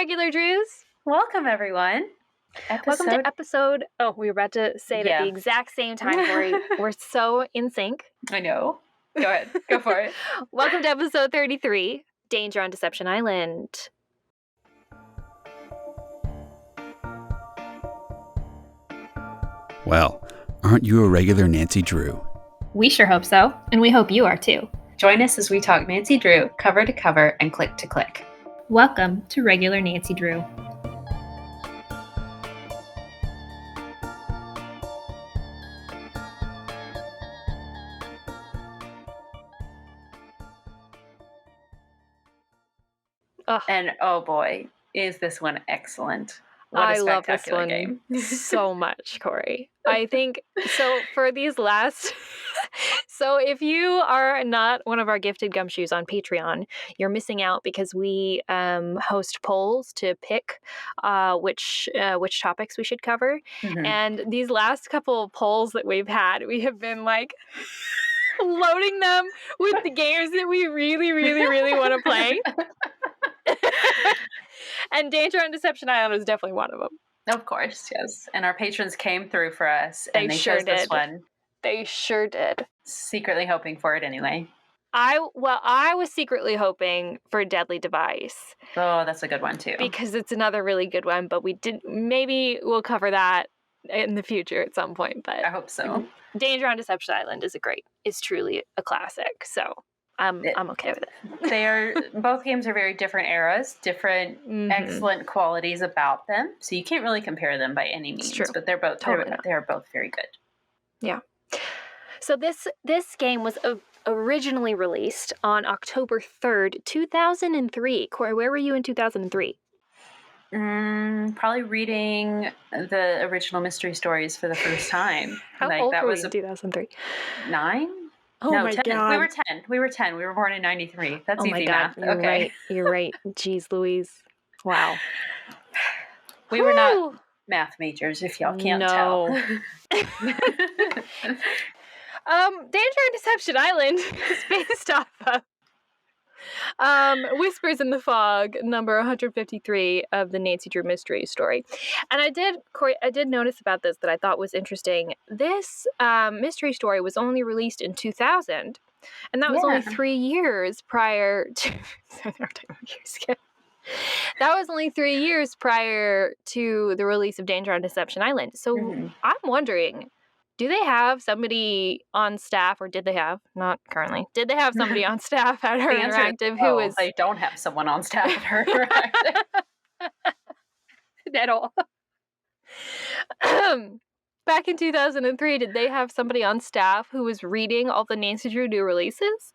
regular Drews. Welcome, everyone. Welcome to episode... Oh, we were about to say it at the exact same time, Kori. We're so in sync. I know. Go ahead. Go for it. Welcome to episode 33, Danger on Deception Island. Well, aren't you a regular Nancy Drew? We sure hope so, and we hope you are too. Join us as we talk Nancy Drew cover to cover and click to click. Welcome to Regular Nancy Drew. And oh boy, is this one excellent. What I a love this spectacular one game. so much, Kori. I think, so for these last... So if you are not one of our gifted gumshoes on Patreon, you're missing out because we host polls to pick which topics we should cover. Mhm. And these last couple of polls that we've had, we have been like loading them with the games that we really, really, really want to play. And Danger on Deception Island was definitely one of them. Of course, yes. And our patrons came through for us, and They they sure chose this did. one. They sure did. Secretly hoping for it anyway. I was secretly hoping for Deadly Device. Oh, that's a good one too. Because it's another really good one, but maybe we'll cover that in the future at some point. But I hope so. Danger on Deception Island is truly a classic. So I'm okay with it. Both games are very different eras, different excellent qualities about them. So you can't really compare them by any means. It's true. But they're both Totally they're both very good. Yeah. So this game was originally released on October 3rd, 2003. Kori, where were you in 2003? Probably reading the original mystery stories for the first time. How old were you in 2003? 9? Oh no, my 10. God. We were 10. We were born in 93. That's easy my God. math. You're Okay. right. You're right. Jeez Louise. Wow. We were not math majors, if y'all can't tell. Danger on Deception Island is based off of Whispers in the Fog, number 153 of the Nancy Drew mystery story. And Kori, I did notice about this that I thought was interesting. This mystery story was only released in 2000, and that was only 3 years prior to... That was only 3 years prior to the release of Danger on Deception Island. So I'm wondering, do they have somebody on staff, or did they have, not currently, did they have somebody on staff at Her Interactive who is... They don't have someone on staff at Her Interactive. At all. Back in 2003, did they have somebody on staff who was reading all the Nancy Drew new releases?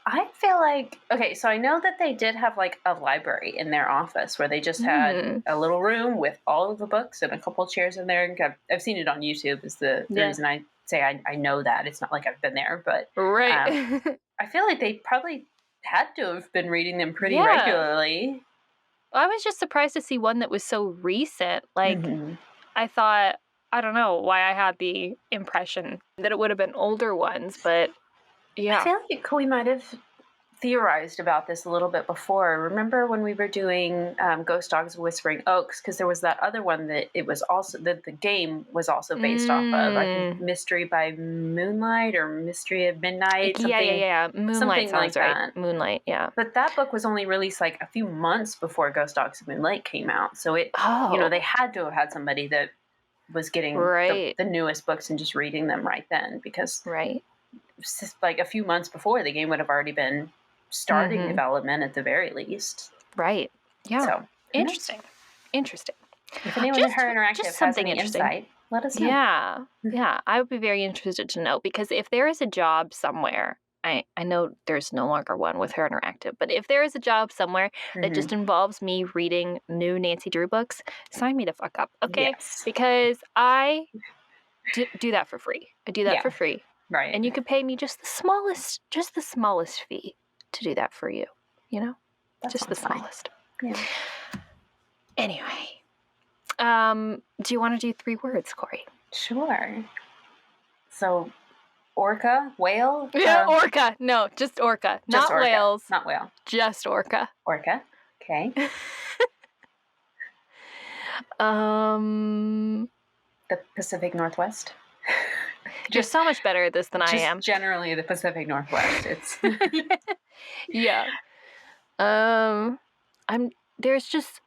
I feel like, okay, so I know that they did have like a library in their office where they just had a little room with all of the books and a couple chairs in there. I've seen it on YouTube is the reason I say I know that. It's not like I've been there, but right. I feel like they probably had to have been reading them pretty regularly. I was just surprised to see one that was so recent. Like, I thought, I don't know why I had the impression that it would have been older ones, but... Yeah. I feel like we might have theorized about this a little bit before. Remember when we were doing Ghost Dogs of Whispering Oaks? Because there was that other one that it was also that the game was also based off of. I think Mystery by Moonlight or Mystery of Midnight. Yeah. Moonlight something sounds like right. that. Moonlight, yeah. But that book was only released like a few months before Ghost Dogs of Moonlight came out. So it, they had to have had somebody that was getting the newest books and just reading them right then, because like a few months before, the game would have already been starting development at the very least. Right. Yeah. So interesting. If anyone in Her Interactive has any insight, let us know. Yeah. I would be very interested to know, because if there is a job somewhere, I know there's no longer one with Her Interactive, but if there is a job somewhere that just involves me reading new Nancy Drew books, sign me the fuck up, okay? Yes. Because I do that for free. I do that for free. Right. And you could pay me just the smallest fee to do that for you, you know? Just the smallest. Yeah. Anyway, do you want to do 3 words, Kori? Sure. So, orca, whale? Orca. No, just orca. Just not orca. whales. Not whale. Just orca. Orca. Okay. The Pacific Northwest. You're so much better at this than I am. Generally the Pacific Northwest. It's yeah. There's just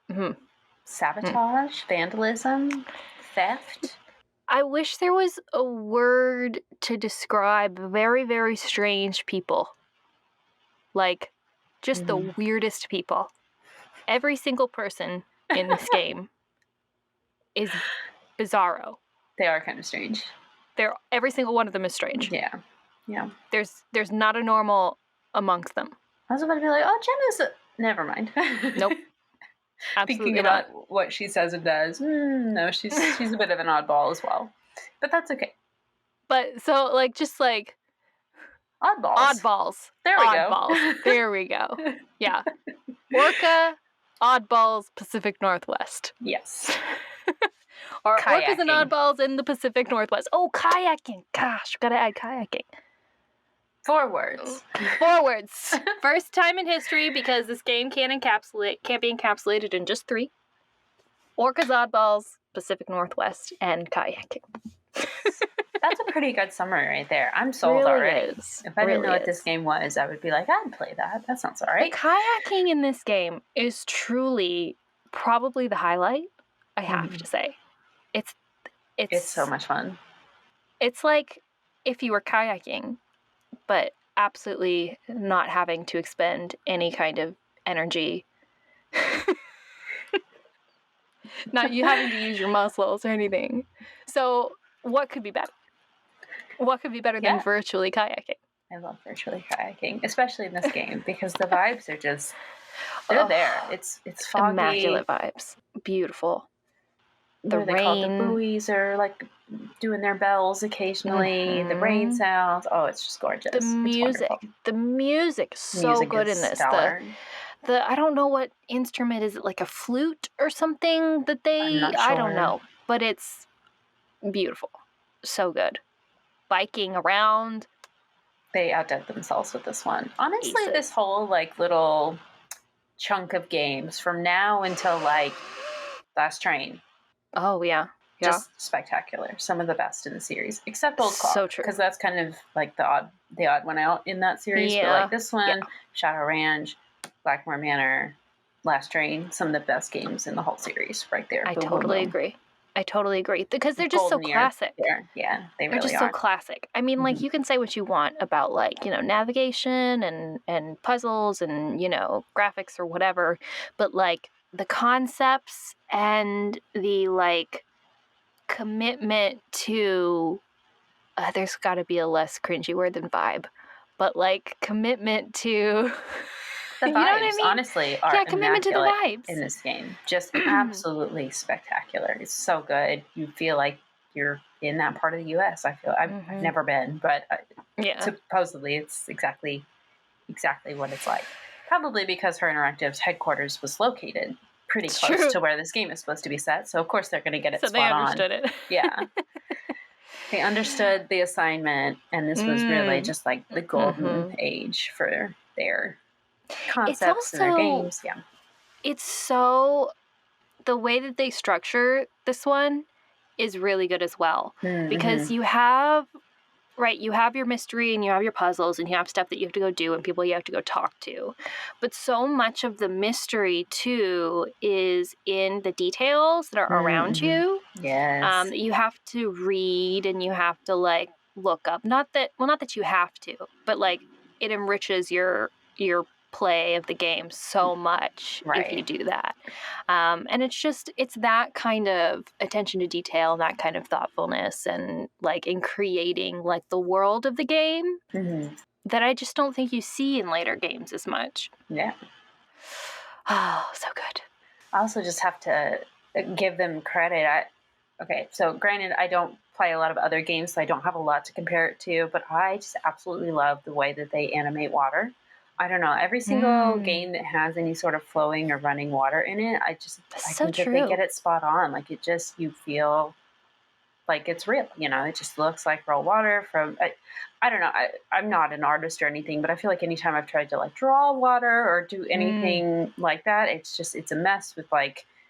sabotage, vandalism, theft. I wish there was a word to describe very, very strange people. Like, just the weirdest people. Every single person in this game is bizarro. They are kind of strange. Every single one of them is strange. Yeah. Yeah. There's not a normal amongst them. I was about to be like, Jenna's never mind. Nope. Absolutely Thinking about what she says and does. No, she's a bit of an oddball as well. But that's okay. But so just oddballs. Oddballs. There we go. There we go. Yeah. Orca, oddballs, Pacific Northwest. Yes. Or orcas and oddballs in the Pacific Northwest. Oh, kayaking. Gosh, gotta add kayaking. 4 words. 4 words. First time in history because this game can't be encapsulated in just 3. Orcas, oddballs, Pacific Northwest, and kayaking. That's a pretty good summary right there. I'm sold really already. Is. If I didn't know what this game was, I would be like, I'd play that. That sounds all right. The kayaking in this game is truly probably the highlight, I have to say. It's so much fun. It's like if you were kayaking, but absolutely not having to expend any kind of energy. Not you having to use your muscles or anything. So what could be better? What could be better than virtually kayaking? I love virtually kayaking, especially in this game, because the vibes are just, they're there. It's foggy. Immaculate vibes. Beautiful. The rain. The buoys are like doing their bells occasionally. The rain sounds. Oh, it's just gorgeous. The music is so good in this. The I don't know what instrument is it, like a flute or something that they I'm not sure. I don't know, but it's beautiful. So good. Biking around. They outdid themselves with this one. Honestly, this whole little chunk of games from now until Last Train. Oh yeah. Just spectacular. Some of the best in the series, except Old Clock. So true. Because that's kind of the odd one out in that series. Yeah. But this one, Shadow Ranch, Blackmore Manor, Last Train, some of the best games in the whole series right there. I totally agree. Because they're just so classic. Yeah, they really are. They're just so classic. I mean, you can say what you want about navigation and puzzles and, graphics or whatever, but the concepts and the commitment to there's got to be a less cringy word than vibe, but commitment to the vibes, you know what I mean? Honestly, are commitment to the vibes in this game. Just absolutely spectacular. It's so good. You feel like you're in that part of the U.S. I've never been, but supposedly it's exactly what it's like. Probably because Her Interactive's headquarters was located pretty close to where this game is supposed to be set, so of course they're going to get it spot on. So they understood it. Yeah. They understood the assignment, and this was really just the golden age for their concepts and their games. Yeah. It's so... The way that they structure this one is really good as well. Because you have your mystery and you have your puzzles and you have stuff that you have to go do and people you have to go talk to. But so much of the mystery, too, is in the details that are around you. Yes. You have to read and you have to, look up. Not that you have to, but, it enriches your play of the game so much if you do that. And it's that kind of attention to detail and that kind of thoughtfulness and in creating the world of the game that I just don't think you see in later games as much. Yeah. Oh, so good. I also just have to give them credit. So granted, I don't play a lot of other games, so I don't have a lot to compare it to, but I just absolutely love the way that they animate water. I don't know. Every single game that has any sort of flowing or running water in it, I think that they get it spot on. You feel like it's real. It just looks like real water from. I don't know. I'm not an artist or anything, but I feel like anytime I've tried to draw water or do anything like that, it's a mess with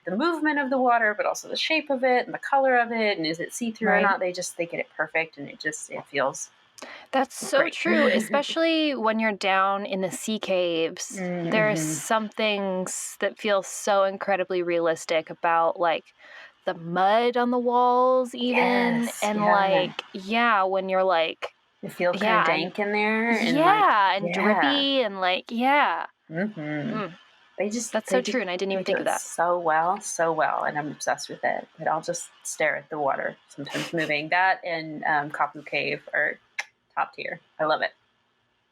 the movement of the water, but also the shape of it and the color of it, and is it see-through or not. They get it perfect, and it feels That's so great. true, especially when you're down in the sea caves. Mm-hmm. There's some things that feel so incredibly realistic about, like, the mud on the walls even. Yes, and like, when you're like, it feels kind of dank in there. And drippy and like, That's so true, and I didn't even think of that. So well, and I'm obsessed with it. But I'll just stare at the water, sometimes moving. That and Kapu Cave are top tier. I love it.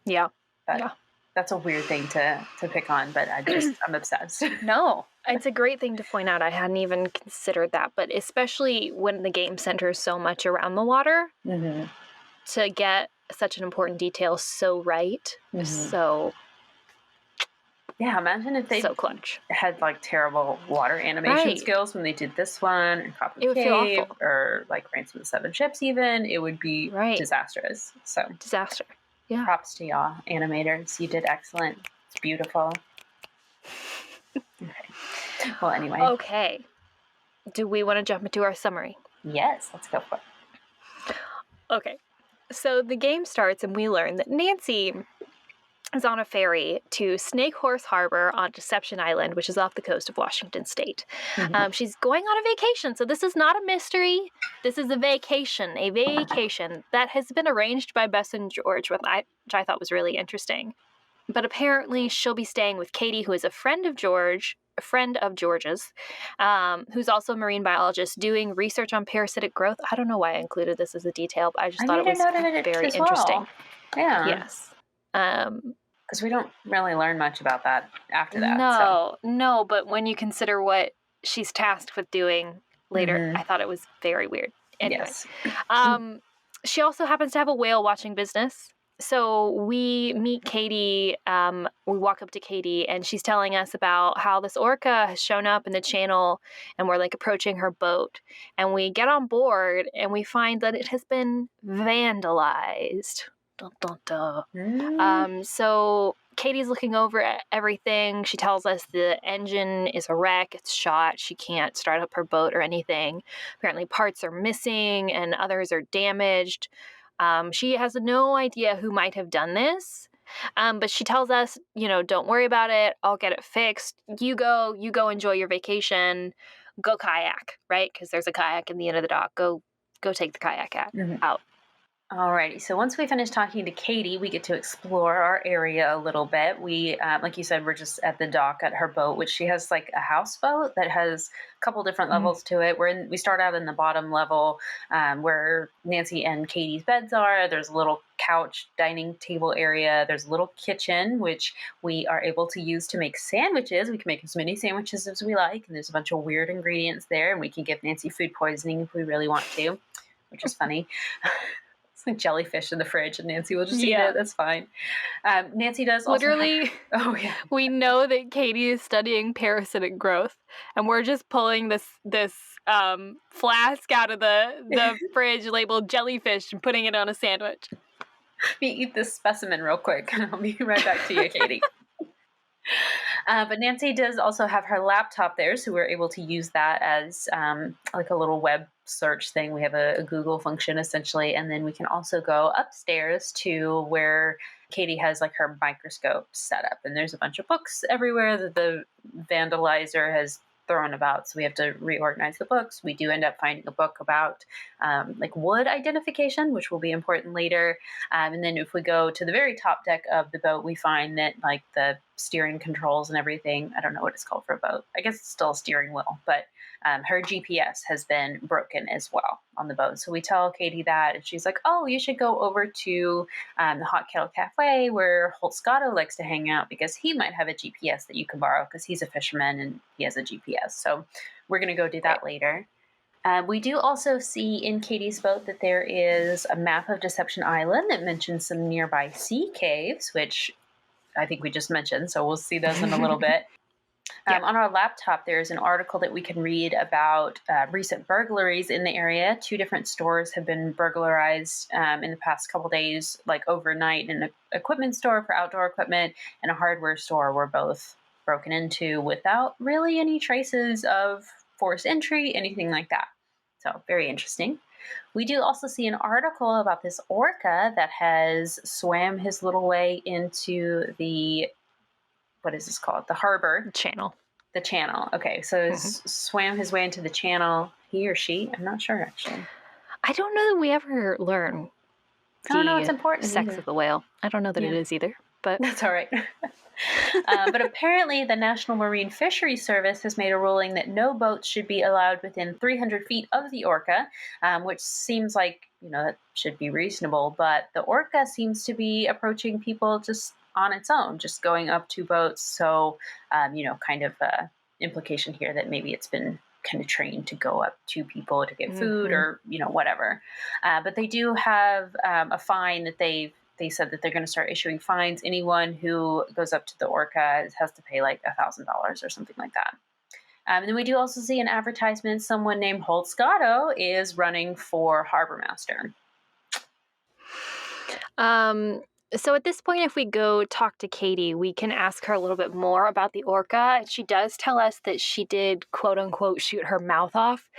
Yeah. But that's a weird thing to pick on, but I'm obsessed. No, it's a great thing to point out. I hadn't even considered that, but especially when the game centers so much around the water, to get such an important detail so right. So yeah, imagine if they had like terrible water animation skills when they did this one, or Kapu Cave, or like Ransom of the Seven Ships even. It would be disastrous. So disaster. Yeah. Props to y'all, animators. You did excellent. It's beautiful. Okay. Well, anyway. Okay. Do we want to jump into our summary? Yes, let's go for it. Okay. So the game starts and we learn that Nancy is on a ferry to Snake Horse Harbor on Deception Island, which is off the coast of Washington State. She's going on a vacation, so this is not a mystery. This is a vacation that has been arranged by Bess and George, which I thought was really interesting. But apparently she'll be staying with Katie, who is a friend of George's, who's also a marine biologist doing research on parasitic growth. I don't know why I included this as a detail, but I just thought it was very interesting. Yeah. Yes. Because we don't really learn much about that after that. No, but when you consider what she's tasked with doing later, I thought it was very weird. Anyway, she also happens to have a whale watching business. So we meet Katie, we walk up to Katie, and she's telling us about how this orca has shown up in the channel, and we're like approaching her boat. And we get on board, and we find that it has been vandalized. Dun, dun, dun. So Katie's looking over at everything. She tells us the engine is a wreck. It's shot. She can't start up her boat or anything. Apparently parts are missing and others are damaged. She has no idea who might have done this. But she tells us, don't worry about it. I'll get it fixed. You go enjoy your vacation. Go kayak, right? Because there's a kayak in the end of the dock. Go take the kayak out. Alrighty, so once we finish talking to Katie, we get to explore our area a little bit. We, like you said, we're just at the dock at her boat, which she has like a houseboat that has a couple different levels to it. We start out in the bottom level where Nancy and Katie's beds are. There's a little couch dining table area. There's a little kitchen, which we are able to use to make sandwiches. We can make as many sandwiches as we like, and there's a bunch of weird ingredients there, and we can give Nancy food poisoning if we really want to, which is funny. Like jellyfish in the fridge, and Nancy will just eat it. That's fine. Nancy does also literally. We know that Katie is studying parasitic growth, and we're just pulling this flask out of the fridge labeled jellyfish and putting it on a sandwich. Let me eat this specimen real quick, and I'll be right back to you, Katie. But Nancy does also have her laptop there, so we're able to use that as like a little web search thing. We have a Google function essentially, and then we can also go upstairs to where Katie has like her microscope set up, and there's a bunch of books everywhere that the vandalizer has thrown about, so we have to reorganize the books. We do end up finding a book about like wood identification, which will be important later. And then if we go to the very top deck of the boat, we find that like the steering controls and everything, I don't know what it's called for a boat. I guess it's still a steering wheel, but her GPS has been broken as well on the boat. So we tell Katie that, and she's like, oh, you should go over to the Hot Kettle Cafe where Holt Scotto likes to hang out, because he might have a GPS that you can borrow, because he's a fisherman and he has a GPS. So we're going to go do that later. We do also see in Katie's boat that there is a map of Deception Island that mentions some nearby sea caves, which I think we just mentioned, so we'll see those in a little bit. On our laptop, there's an article that we can read about recent burglaries in the area. 2 different stores have been burglarized in the past couple days, like overnight. An equipment store for outdoor equipment and a hardware store were both broken into without really any traces of forced entry, anything like that. So very interesting. We do also see an article about this orca that has swam his little way into the, what is this called? The harbor. Channel. The channel. Okay, so swam his way into the channel. He or she? I'm not sure, actually. I don't know that we ever learn I don't know it's important sex either. of the whale. I don't know that it is either, but that's all right. But apparently the National Marine Fisheries Service has made a ruling that no boats should be allowed within 300 feet of the orca, which seems like, that should be reasonable. But the orca seems to be approaching people just on its own, just going up to boats. So, kind of implication here that maybe it's been kind of trained to go up to people to get food or, whatever. But they do have a fine that they said that they're going to start issuing fines. Anyone who goes up to the orca has to pay like $1,000 or something like that. And then we do also see an advertisement. Someone named Holt Scotto is running for harbor master. So at this point, if we go talk to Katie, we can ask her a little bit more about the orca. She does tell us that she did, quote unquote, shoot her mouth off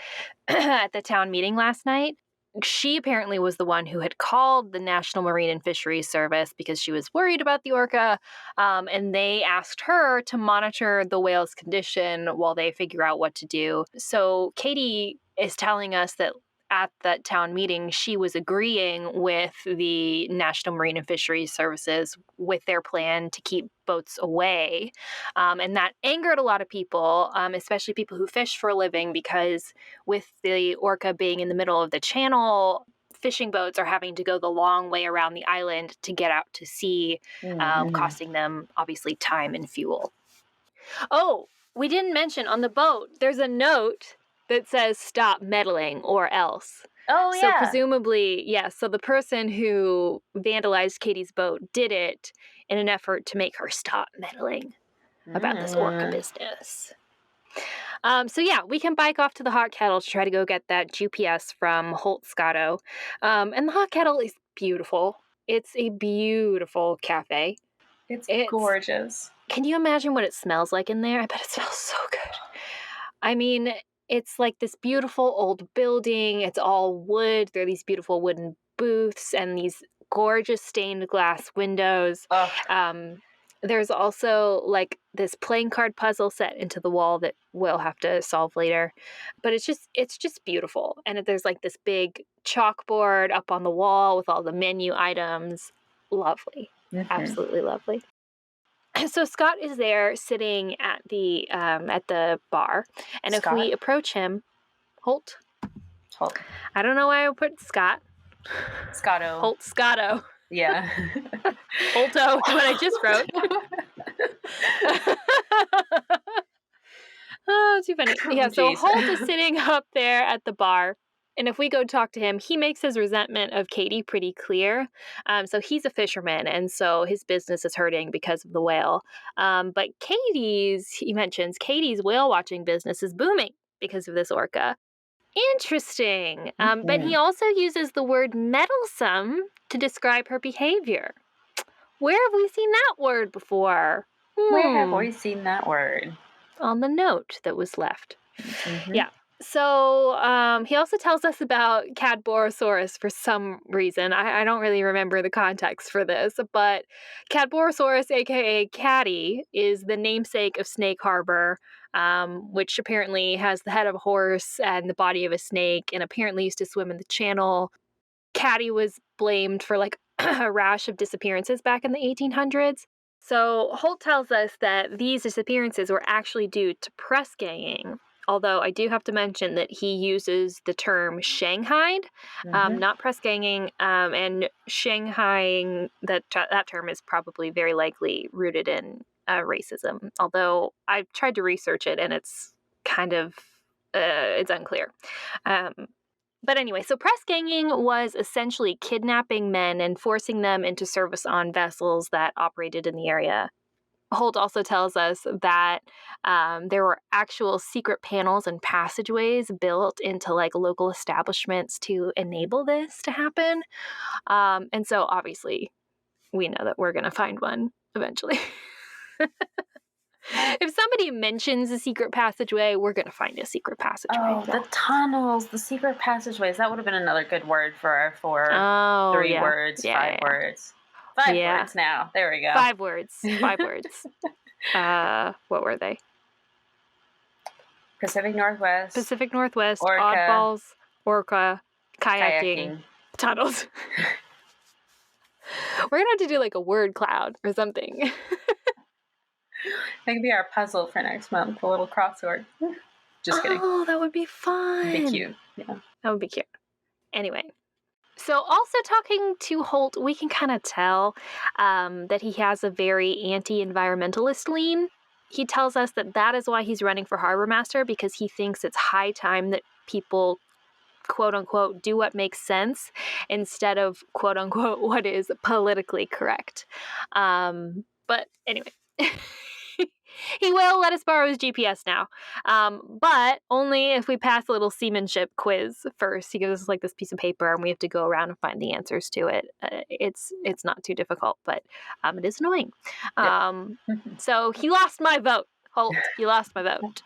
at the town meeting last night. She apparently was the one who had called the National Marine and Fisheries Service because she was worried about the orca, and they asked her to monitor the whale's condition while they figure out what to do. So Katie is telling us that at that town meeting, she was agreeing with the National Marine and Fisheries Services with their plan to keep boats away. And that angered a lot of people, especially people who fish for a living, because with the orca being in the middle of the channel, fishing boats are having to go the long way around the island to get out to sea, costing them, obviously, time and fuel. Oh, we didn't mention on the boat, there's a note that says stop meddling or else. Oh, so presumably, so the person who vandalized Katie's boat did it in an effort to make her stop meddling about this orca business. We can bike off to the Hot Kettle to try to go get that GPS from Holt Scotto. And the Hot Kettle is beautiful. It's a beautiful cafe. It's gorgeous. Can you imagine what it smells like in there? I bet it smells so good. I mean, it's like this beautiful old building. It's all wood. There are these beautiful wooden booths and these gorgeous stained glass windows. There's also like this playing card puzzle set into the wall that we'll have to solve later. But it's just beautiful. And there's like this big chalkboard up on the wall with all the menu items. Lovely. Absolutely lovely. So Scott is there sitting at the bar, and Scott? If we approach him, Holt. I don't know why I put Scott. Scotto. Holt Scotto. Yeah. Holto, what I just wrote. Oh, too funny. Yeah, so Holt is sitting up there at the bar. And if we go talk to him, he makes his resentment of Katie pretty clear. So he's a fisherman, and so his business is hurting because of the whale. But he mentions Katie's whale watching business is booming because of this orca. Interesting. But he also uses the word meddlesome to describe her behavior. Where have we seen that word before? Where have we seen that word? On the note that was left. Yeah. So he also tells us about Cadborosaurus for some reason. I don't really remember the context for this, but Cadborosaurus, a.k.a. Caddy, is the namesake of Snake Harbor, which apparently has the head of a horse and the body of a snake, and apparently used to swim in the channel. Caddy was blamed for like a rash of disappearances back in the 1800s. So Holt tells us that these disappearances were actually due to press ganging. Although I do have to mention that he uses the term shanghaied, not press ganging, and shanghaiing, that term is probably very likely rooted in racism. Although I've tried to research it and it's kind of, it's unclear. But anyway, so press ganging was essentially kidnapping men and forcing them into service on vessels that operated in the area. Holt also tells us that there were actual secret panels and passageways built into like local establishments to enable this to happen. And so obviously we know that we're going to find one eventually. If somebody mentions a secret passageway, we're going to find a secret passageway. Oh, the tunnels, the secret passageways. That would have been another good word for our 3 words, 5 words. 5 words now. There we go. 5 words. 5 words. What were they? Pacific Northwest. Orca, Oddballs, Orca, kayaking. Tunnels. We're going to have to do like a word cloud or something. That could be our puzzle for next month, a little crossword. Just kidding. Oh, that would be fun. That'd be cute. Yeah. That would be cute. Anyway. So also talking to Holt, we can kind of tell that he has a very anti-environmentalist lean. He tells us that is why he's running for Harbor Master, because he thinks it's high time that people, quote unquote, do what makes sense instead of, quote unquote, what is politically correct. But anyway. He will let us borrow his GPS now, but only if we pass a little seamanship quiz first. He gives us like this piece of paper, and we have to go around and find the answers to it. It's not too difficult, but it is annoying. So he lost my vote. Holt, you lost my vote.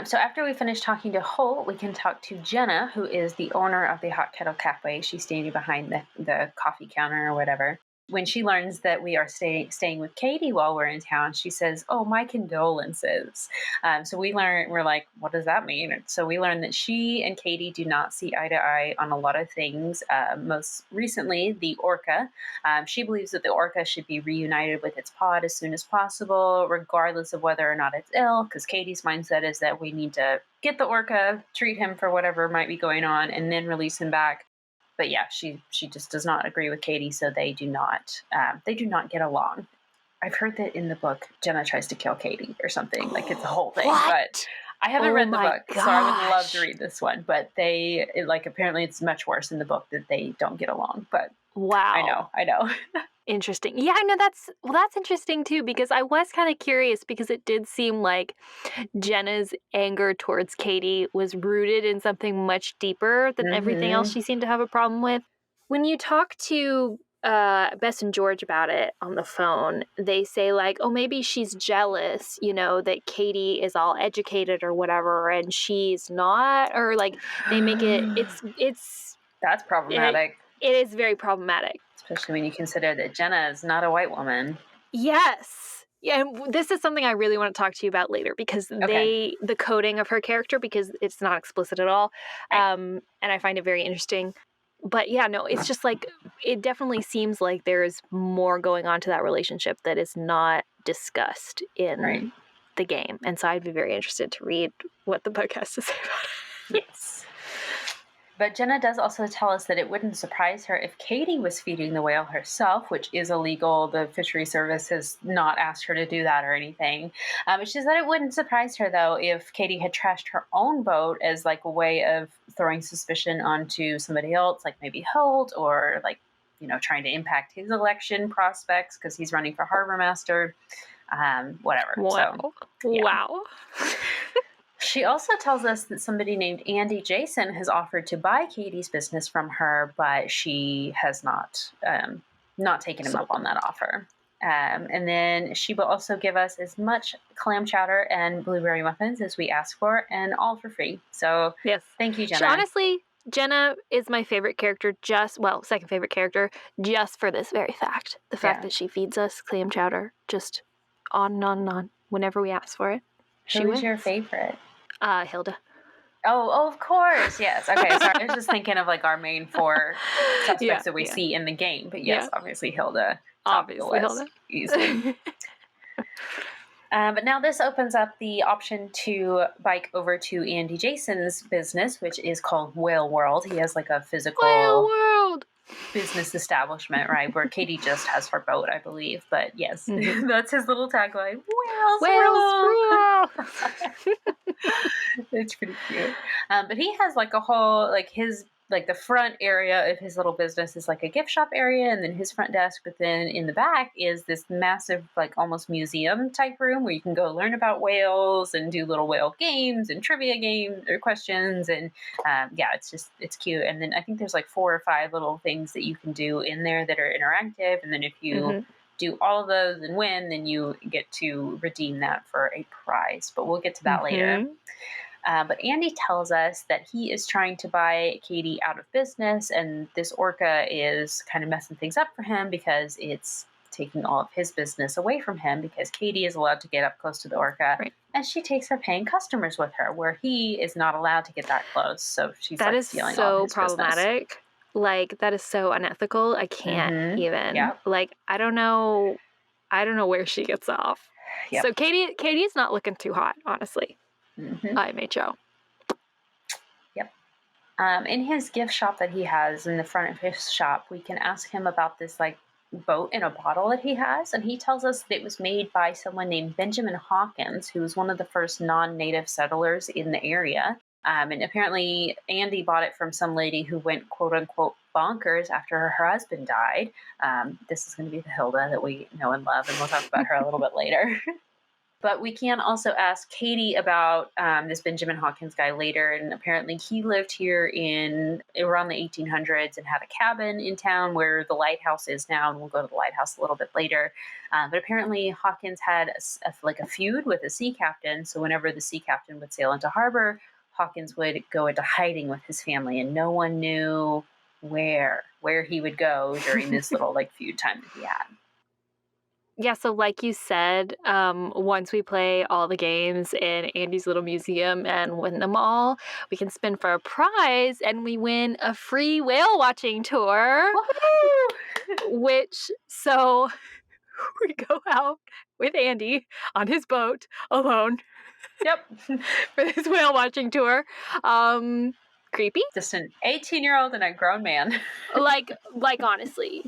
So after we finish talking to Holt, we can talk to Jenna, who is the owner of the Hot Kettle Cafe. She's standing behind the coffee counter or whatever. When she learns that we are staying with Katie while we're in town, she says, "Oh, my condolences." So we're like, what does that mean? So we learn that she and Katie do not see eye to eye on a lot of things. Most recently, the orca. She believes that the orca should be reunited with its pod as soon as possible, regardless of whether or not it's ill, because Katie's mindset is that we need to get the orca, treat him for whatever might be going on, and then release him back. But yeah, she just does not agree with Katie, so they do not get along. I've heard that in the book, Jenna tries to kill Katie or something. Like, it's a whole thing. What? But I haven't read the book, gosh. so I would love to read this one. But apparently it's much worse in the book that they don't get along. But wow, I know. Interesting. Yeah, I know that's interesting too, because I was kind of curious, because it did seem like Jenna's anger towards Katie was rooted in something much deeper than everything else she seemed to have a problem with. When you talk to Bess and George about it on the phone, they say like, oh, maybe she's jealous, that Katie is all educated or whatever, and she's not, or like they make it's that's problematic. It is very problematic. Especially when you consider that Jenna is not a white woman. Yes. Yeah, and this is something I really want to talk to you about later, because the coding of her character, because it's not explicit at all, and I find it very interesting. But yeah, no, it's just like, it definitely seems like there's more going on to that relationship that is not discussed in the game. And so I'd be very interested to read what the book has to say about it. Yes. But Jenna does also tell us that it wouldn't surprise her if Katie was feeding the whale herself, which is illegal. The fishery service has not asked her to do that or anything. She says that it wouldn't surprise her, though, if Katie had trashed her own boat as like a way of throwing suspicion onto somebody else, like maybe Holt, or like, trying to impact his election prospects because he's running for harbor master, whatever. Wow. So, yeah. Wow. She also tells us that somebody named Andy Jason has offered to buy Katie's business from her, but she has not taken him up on that offer. And then she will also give us as much clam chowder and blueberry muffins as we ask for, and all for free. So yes, thank you, Jenna. Honestly, Jenna is my favorite character, second favorite character, just for this very fact. The fact that she feeds us clam chowder just on and on and on whenever we ask for it. Who's your favorite? Hilda. Oh, of course. Yes. Okay. Sorry. I was just thinking of like our main 4 suspects that we see in the game. But yes, obviously Hilda. Obviously Hilda. Easily. But now this opens up the option to bike over to Andy Jason's business, which is called Whale World. He has like a physical Whale World business establishment, right? Where Katie just has her boat, I believe. But yes, that's his little tagline. Whales rule. It's pretty cute. But he has like a whole, like his, like the front area of his little business is like a gift shop area, and then his front desk. But then in the back is this massive, like almost museum type room where you can go learn about whales and do little whale games and trivia games or questions. And it's cute. And then I think there's like 4 or 5 little things that you can do in there that are interactive. And then if you do all of those and win, then you get to redeem that for a prize. But we'll get to that later. But Andy tells us that he is trying to buy Katie out of business, and this orca is kind of messing things up for him because it's taking all of his business away from him, because Katie is allowed to get up close to the orca, and she takes her paying customers with her, where he is not allowed to get that close. So she's stealing all of his problematic. Business. Like, that is so unethical. I can't even. Yep. Like, I don't know where she gets off. Yep. So Katie's not looking too hot, honestly. IMHO. Yep. In his gift shop that he has in the front of his shop, we can ask him about this like boat in a bottle that he has, and he tells us that it was made by someone named Benjamin Hawkins, who was one of the first non-native settlers in the area. And apparently Andy bought it from some lady who went quote unquote bonkers after her husband died. This is going to be the Hilda that we know and love, and we'll talk about her a little bit later. But we can also ask Katie about this Benjamin Hawkins guy later, and apparently he lived here in around the 1800s and had a cabin in town where the lighthouse is now, and we'll go to the lighthouse a little bit later. But apparently Hawkins had a feud with a sea captain, so whenever the sea captain would sail into harbor, Hawkins would go into hiding with his family, and no one knew where he would go during this little feud time that he had. Yeah, so like you said, once we play all the games in Andy's little museum and win them all, we can spin for a prize and we win a free whale watching tour. So we go out with Andy on his boat alone. Yep. For this whale watching tour. Creepy. Just an 18-year-old and a grown man. Like honestly.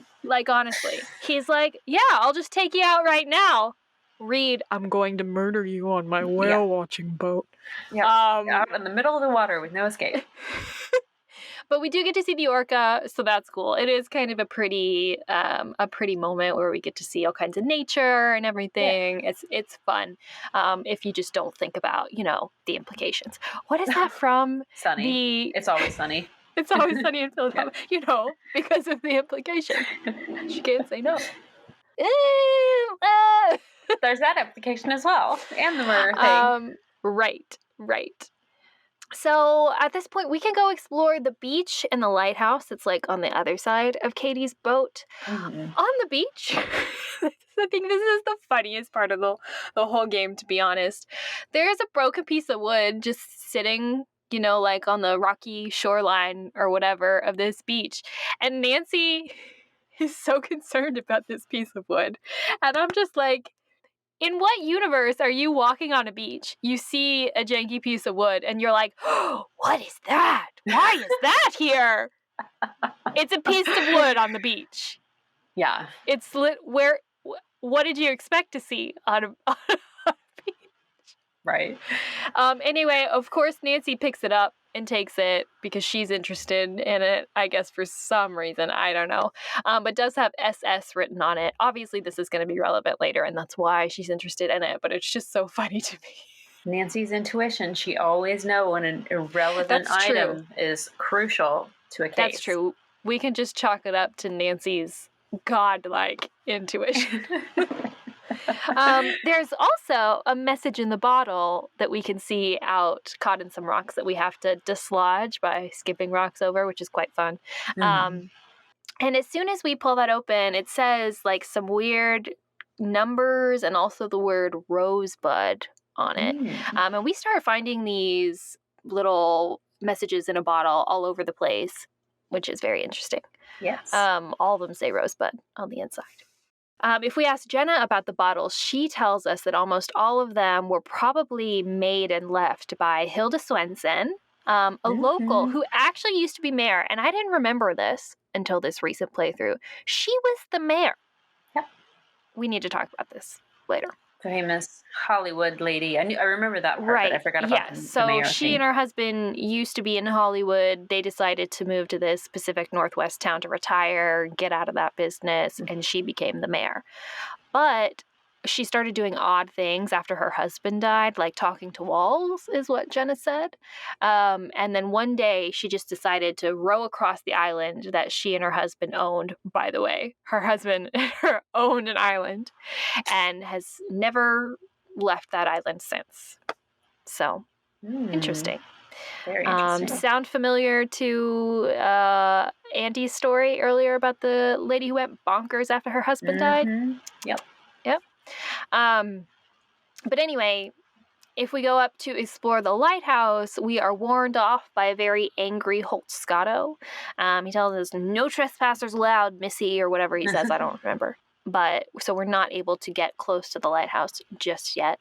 He's like, yeah, I'll just take you out right now. Read, I'm going to murder you on my whale watching boat. Yeah. Out in the middle of the water with no escape. But we do get to see the orca, so that's cool. It is kind of a pretty moment where we get to see all kinds of nature and everything. Yeah. It's fun if you just don't think about, the implications. What is that from? Sunny. It's always sunny. It's always sunny in Philadelphia, because of the implication. She can't say no. There's that implication as well, and the murder thing. Right. So at this point, we can go explore the beach and the lighthouse. It's on the other side of Katie's boat. On the beach, I think this is the funniest part of the whole game, to be honest. There's a broken piece of wood just sitting, on the rocky shoreline or whatever of this beach. And Nancy is so concerned about this piece of wood. And I'm just like, in what universe are you walking on a beach? You see a janky piece of wood and you're like, oh, what is that? Why is that here? It's a piece of wood on the beach. Yeah. It's lit. What did you expect to see on a beach? Right. Anyway, of course, Nancy picks it up and takes it because she's interested in it, I guess, for some reason. I don't know. But does have SS written on it. Obviously, this is going to be relevant later, and that's why she's interested in it. But it's just so funny to me. Nancy's intuition. She always knows when an irrelevant item is crucial to a case. That's true. We can just chalk it up to Nancy's godlike intuition. There's also a message in the bottle that we can see out caught in some rocks that we have to dislodge by skipping rocks over, which is quite fun. And as soon as we pull that open, it says some weird numbers and also the word rosebud on it. And we start finding these little messages in a bottle all over the place, which is very interesting. Yes. All of them say rosebud on the inside. If we ask Jenna about the bottles, she tells us that almost all of them were probably made and left by Hilda Swenson, a local who actually used to be mayor. And I didn't remember this until this recent playthrough. She was the mayor. Yep. We need to talk about this later. Famous Hollywood lady. I remember that part, but I forgot about the mayor she thing. And her husband used to be in Hollywood. They decided to move to this Pacific Northwest town to retire, get out of that business, and she became the mayor. But she started doing odd things after her husband died, like talking to walls, is what Jenna said. And then one day she just decided to row across the island that she and her husband owned. By the way, her husband owned an island and has never left that island since. So, interesting. Very interesting. Sound familiar to Andy's story earlier about the lady who went bonkers after her husband died? Yep. But anyway, if we go up to explore the lighthouse, we are warned off by a very angry Holt Scotto. He tells us, "No trespassers allowed, Missy," or whatever he says. I don't remember. But so we're not able to get close to the lighthouse just yet.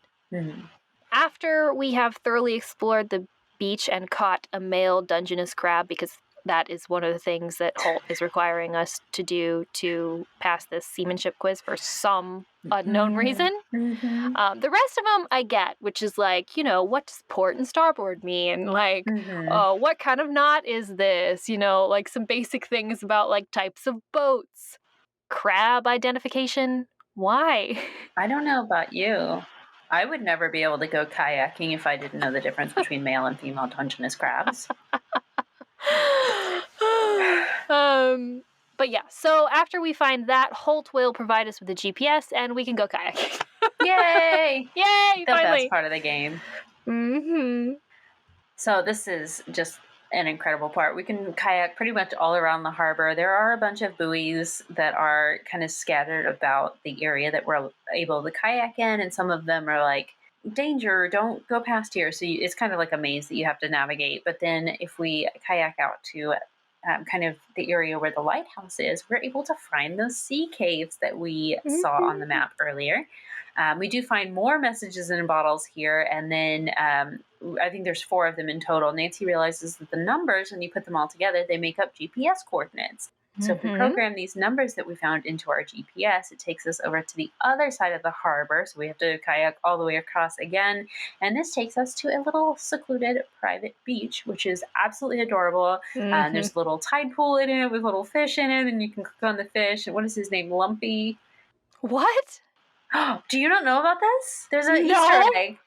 After we have thoroughly explored the beach and caught a male Dungeness crab, because that is one of the things that Holt is requiring us to do to pass this seamanship quiz for some unknown reason. The rest of them I get, which is like, what does port and starboard mean? Like, what kind of knot is this? Like some basic things about like types of boats. Crab identification. Why? I don't know about you. I would never be able to go kayaking if I didn't know the difference between male and female Dungeness crabs. But yeah, so after we find that, Holt will provide us with a GPS and we can go kayaking. Yay! Yay! The finally. best part of the game. So this is just an incredible part. We can kayak pretty much all around the harbor. There are a bunch of buoys that are kind of scattered about the area that we're able to kayak in, and some of them are like, danger, don't go past here. So it's kind of like a maze that you have to navigate. But then if we kayak out to kind of the area where the lighthouse is, we're able to find those sea caves that we saw on the map earlier. We do find more messages in bottles here, and then I think there's 4 of them in total. Nancy realizes that the numbers, when you put them all together, they make up GPS coordinates. So if we program these numbers that we found into our GPS, it takes us over to the other side of the harbor. So we have to kayak all the way across again. And this takes us to a little secluded private beach, which is absolutely adorable. There's a little tide pool in it with little fish in it, and you can click on the fish. What is his name? Lumpy. What? Do you not know about this? There's an Easter egg.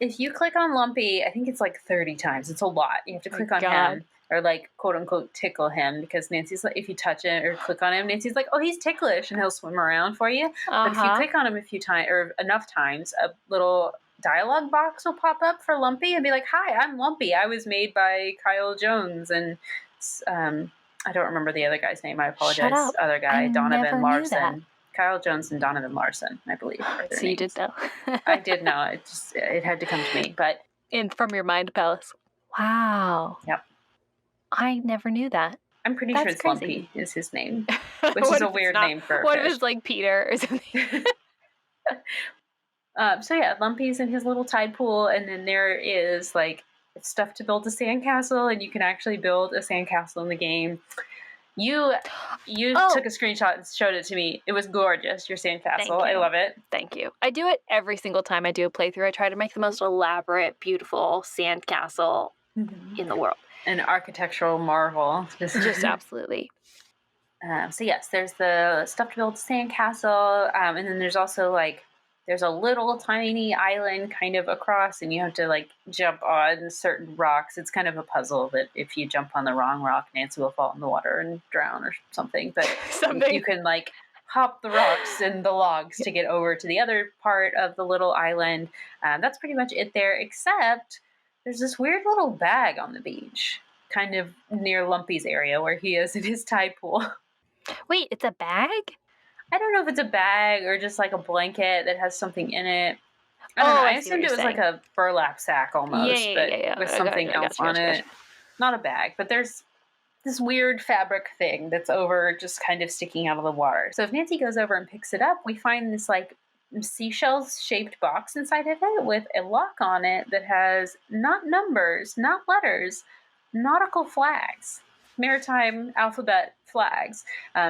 If you click on Lumpy, I think it's like 30 times. It's a lot. You have to click on him. Or like, quote unquote, tickle him, because Nancy's like, if you touch it or click on him, Nancy's like, oh, he's ticklish, and he'll swim around for you. But if you click on him a few times or enough times, a little dialogue box will pop up for Lumpy and be like, hi, I'm Lumpy. I was made by Kyle Jones. And I don't remember the other guy's name. I apologize. Other guy, Donovan Larson. Kyle Jones and Donovan Larson, I believe. Are their so you names. did know. I did know. It had to come to me. But from your mind palace. Wow. Yep. I never knew that. I'm pretty sure it's Lumpy is his name, which is a weird name for a fish. What if it's like Peter or something? So yeah, Lumpy's in his little tide pool, and then there is like stuff to build a sandcastle, and you can actually build a sandcastle in the game. You took a screenshot and showed it to me. It was gorgeous, your sandcastle. I love it. Thank you. I do it every single time I do a playthrough. I try to make the most elaborate, beautiful sandcastle in the world. An architectural marvel. Just absolutely. So yes, there's the stuff to build a sandcastle, and then there's also like, there's a little tiny island kind of across, and you have to like jump on certain rocks. It's kind of a puzzle that if you jump on the wrong rock, Nancy will fall in the water and drown or something. But you can like hop the rocks and the logs to get over to the other part of the little island. That's pretty much it there, except there's this weird little bag on the beach, kind of near Lumpy's area where he is in his tide pool. Wait, it's a bag? I don't know if it's a bag or just like a blanket that has something in it. I don't know. I assumed it was like a burlap sack almost, but with something else on it. Not a bag, but there's this weird fabric thing that's over, just kind of sticking out of the water. So if Nancy goes over and picks it up, we find this like seashells-shaped box inside of it with a lock on it that has not numbers, not letters, nautical flags, maritime alphabet flags.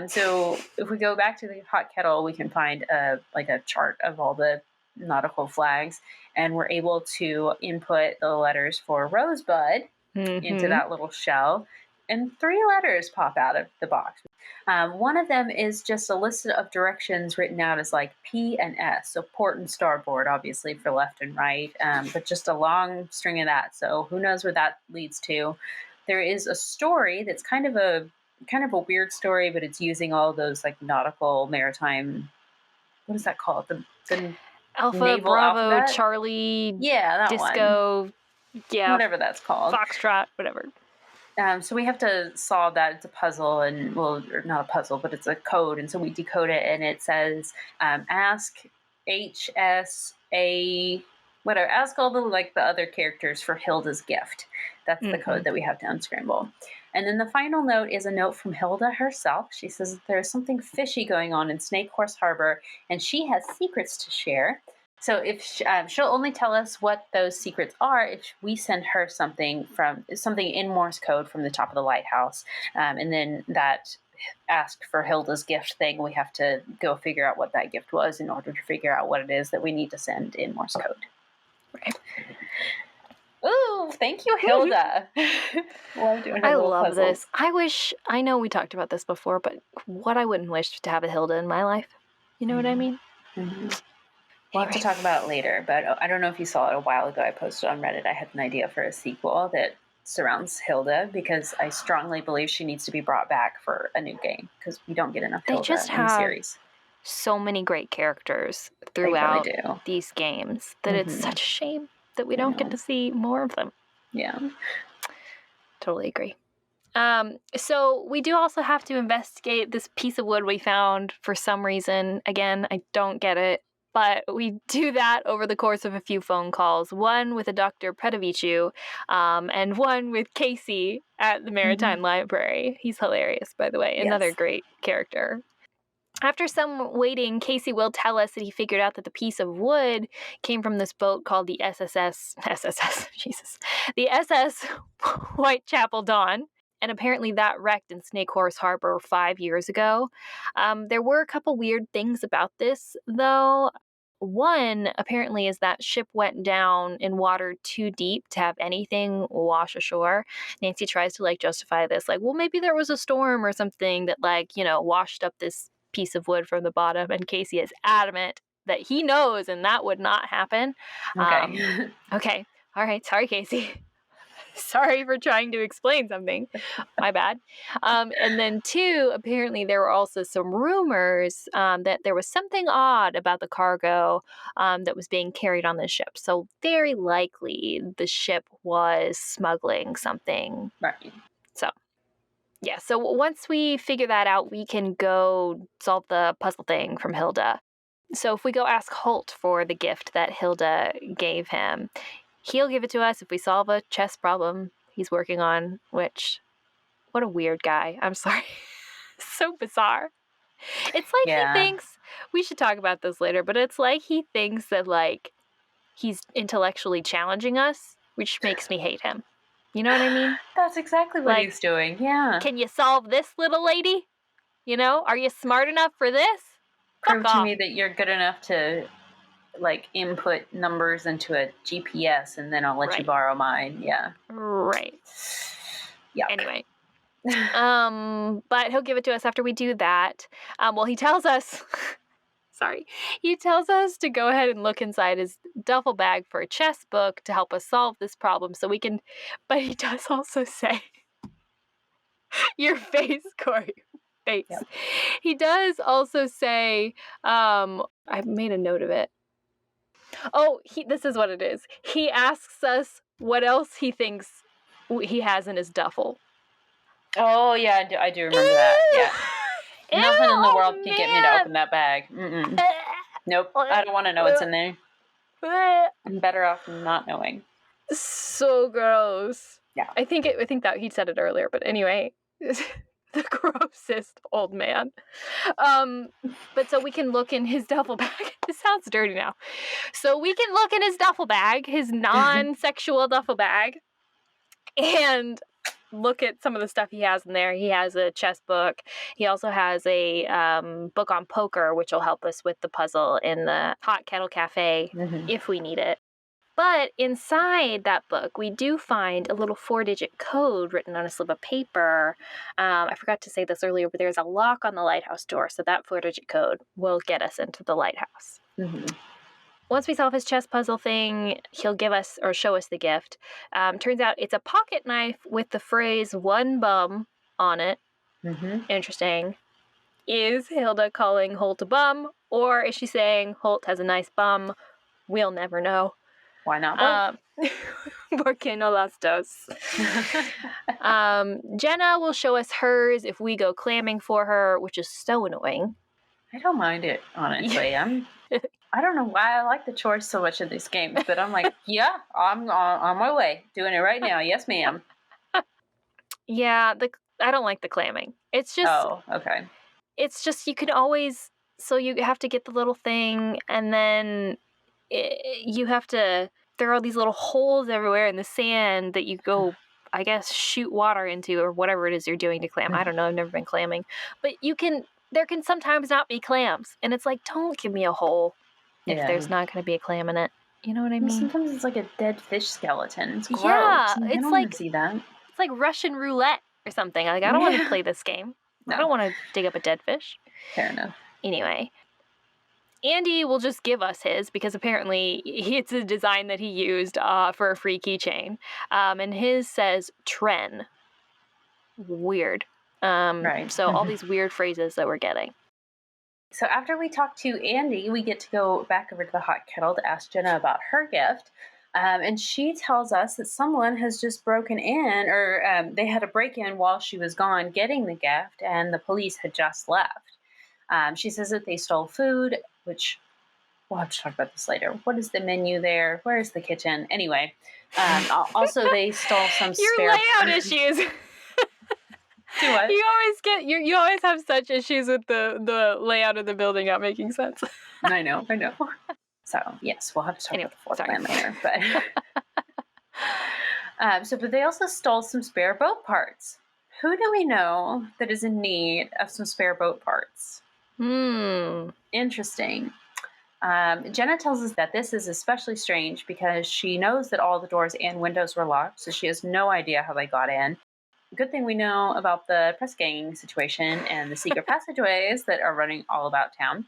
So if we go back to the hot kettle, we can find a chart of all the nautical flags, and we're able to input the letters for Rosebud into that little shell, and 3 letters pop out of the box. One of them is just a list of directions written out as like P and S, so port and starboard, obviously for left and right, but just a long string of that. So who knows where that leads to? There is a story that's kind of a weird story, but it's using all those like nautical maritime. What is that called? The Alpha, naval Bravo, alphabet? Charlie, Yeah, that Disco, one. yeah, Whatever that's called. Foxtrot, whatever. So we have to solve that. It's a puzzle, and well, or not a puzzle, but it's a code. And so we decode it, and it says, ask HSA, whatever. Ask all the other characters for Hilda's gift. That's the code that we have to unscramble. And then the final note is a note from Hilda herself. She says there's something fishy going on in Snake Horse Harbor, and she has secrets to share. So if she'll only tell us what those secrets are if we send her something in Morse code from the top of the lighthouse, and then that ask for Hilda's gift thing, we have to go figure out what that gift was in order to figure out what it is that we need to send in Morse code. Right. Ooh, thank you, Hilda. Love doing I love puzzles. This. I know we talked about this before, but what I wouldn't wish to have a Hilda in my life. You know what I mean? Mm-hmm. We'll have to talk about it later, but I don't know if you saw it a while ago. I posted on Reddit. I had an idea for a sequel that surrounds Hilda because I strongly believe she needs to be brought back for a new game because we don't get enough Hilda in the series. So many great characters throughout these games that it's such a shame that we don't get to see more of them. Yeah. Totally agree. So we do also have to investigate this piece of wood we found for some reason. Again, I don't get it. But we do that over the course of a few phone calls, one with a Dr. Predovicu, and one with Casey at the Maritime Library. He's hilarious, by the way. Another great character. After some waiting, Casey will tell us that he figured out that the piece of wood came from this boat called the SS Whitechapel Dawn. And apparently that wrecked in Snake Horse Harbor 5 years ago. There were a couple weird things about this, though. One, apparently, is that ship went down in water too deep to have anything wash ashore. Nancy tries to, justify this. Well, maybe there was a storm or something that, washed up this piece of wood from the bottom. And Casey is adamant that he knows and that would not happen. Okay. Okay. All right. Sorry, Casey. Sorry for trying to explain something. My bad. And then two, apparently there were also some rumors that there was something odd about the cargo that was being carried on the ship. So very likely the ship was smuggling something. Right. So, yeah. So once we figure that out, we can go solve the puzzle thing from Hilda. So if we go ask Holt for the gift that Hilda gave him, he'll give it to us if we solve a chess problem he's working on, which, what a weird guy. I'm sorry. So bizarre. It's like he thinks, we should talk about this later, but it's like he thinks that, he's intellectually challenging us, which makes me hate him. You know what I mean? That's exactly what he's doing, yeah. Can you solve this, little lady? Are you smart enough for this? Prove to me that you're good enough to input numbers into a GPS and then I'll let you borrow mine. Yeah. Right. Yeah. Anyway. But he'll give it to us after we do that. Well, he tells us, he tells us to go ahead and look inside his duffel bag for a chess book to help us solve this problem so we can, but he does also say, your face, Kori. Face. Yep. He does also say, I made a note of it. Oh, this is what it is. He asks us what else he thinks he has in his duffel. Oh, yeah, I do remember that. Yeah. Nothing in the world can get me to open that bag. Nope, I don't want to know what's in there. I'm better off not knowing. So gross. Yeah. I think that he said it earlier, but anyway, the grossest old man. But so we can look in his duffel bag. This sounds dirty now. So we can look in his duffel bag, his non-sexual duffel bag, and look at some of the stuff he has in there. He has a chess book. He also has a book on poker, which will help us with the puzzle in the Hot Kettle Cafe if we need it. But inside that book, we do find a little 4-digit code written on a slip of paper. I forgot to say this earlier, but there's a lock on the lighthouse door, so that 4-digit code will get us into the lighthouse. Mm-hmm. Once we solve his chess puzzle thing, he'll give us or show us the gift. Turns out it's a pocket knife with the phrase "one bum" on it. Mm-hmm. Interesting. Is Hilda calling Holt a bum, or is she saying Holt has a nice bum? We'll never know. Why not both? Porque no las dos. Jenna will show us hers if we go clamming for her, which is so annoying. I don't mind it, honestly. I don't know why I like the chores so much in these games, but I'm like, yeah, I'm on my way. Doing it right now. Yes, ma'am. Yeah, I don't like the clamming. It's just... Oh, okay. It's just you can always... So you have to get the little thing, and then you have to... There are all these little holes everywhere in the sand that you go, I guess, shoot water into, or whatever it is you're doing to clam. I don't know. I've never been clamming. But there can sometimes not be clams. And it's like, don't give me a hole if there's not going to be a clam in it. You know what I mean? Sometimes it's like a dead fish skeleton. It's gross. Yeah, I don't want to see that. It's like Russian roulette or something. Like, I don't want to play this game. No. I don't want to dig up a dead fish. Fair enough. Anyway, Andy will just give us his because apparently it's a design that he used for a free keychain. And his says Tren. Weird. Right. So all these weird phrases that we're getting. So after we talk to Andy, we get to go back over to the hot kettle to ask Jenna about her gift. And she tells us that someone has just broken in, or they had a break-in while she was gone getting the gift, and the police had just left. She says that they stole food, which we'll have to talk about this later. What is the menu there? Where is the kitchen? Anyway, also they stole some spare... Your layout issues. Do what? You always have such issues with the layout of the building not making sense. I know. So yes, we'll have to talk about the floor plan later. But but they also stole some spare boat parts. Who do we know that is in need of some spare boat parts? Interesting. Jenna tells us that this is especially strange because she knows that all the doors and windows were locked, so she has no idea how they got in. Good thing we know about the press gang situation and the secret passageways that are running all about town.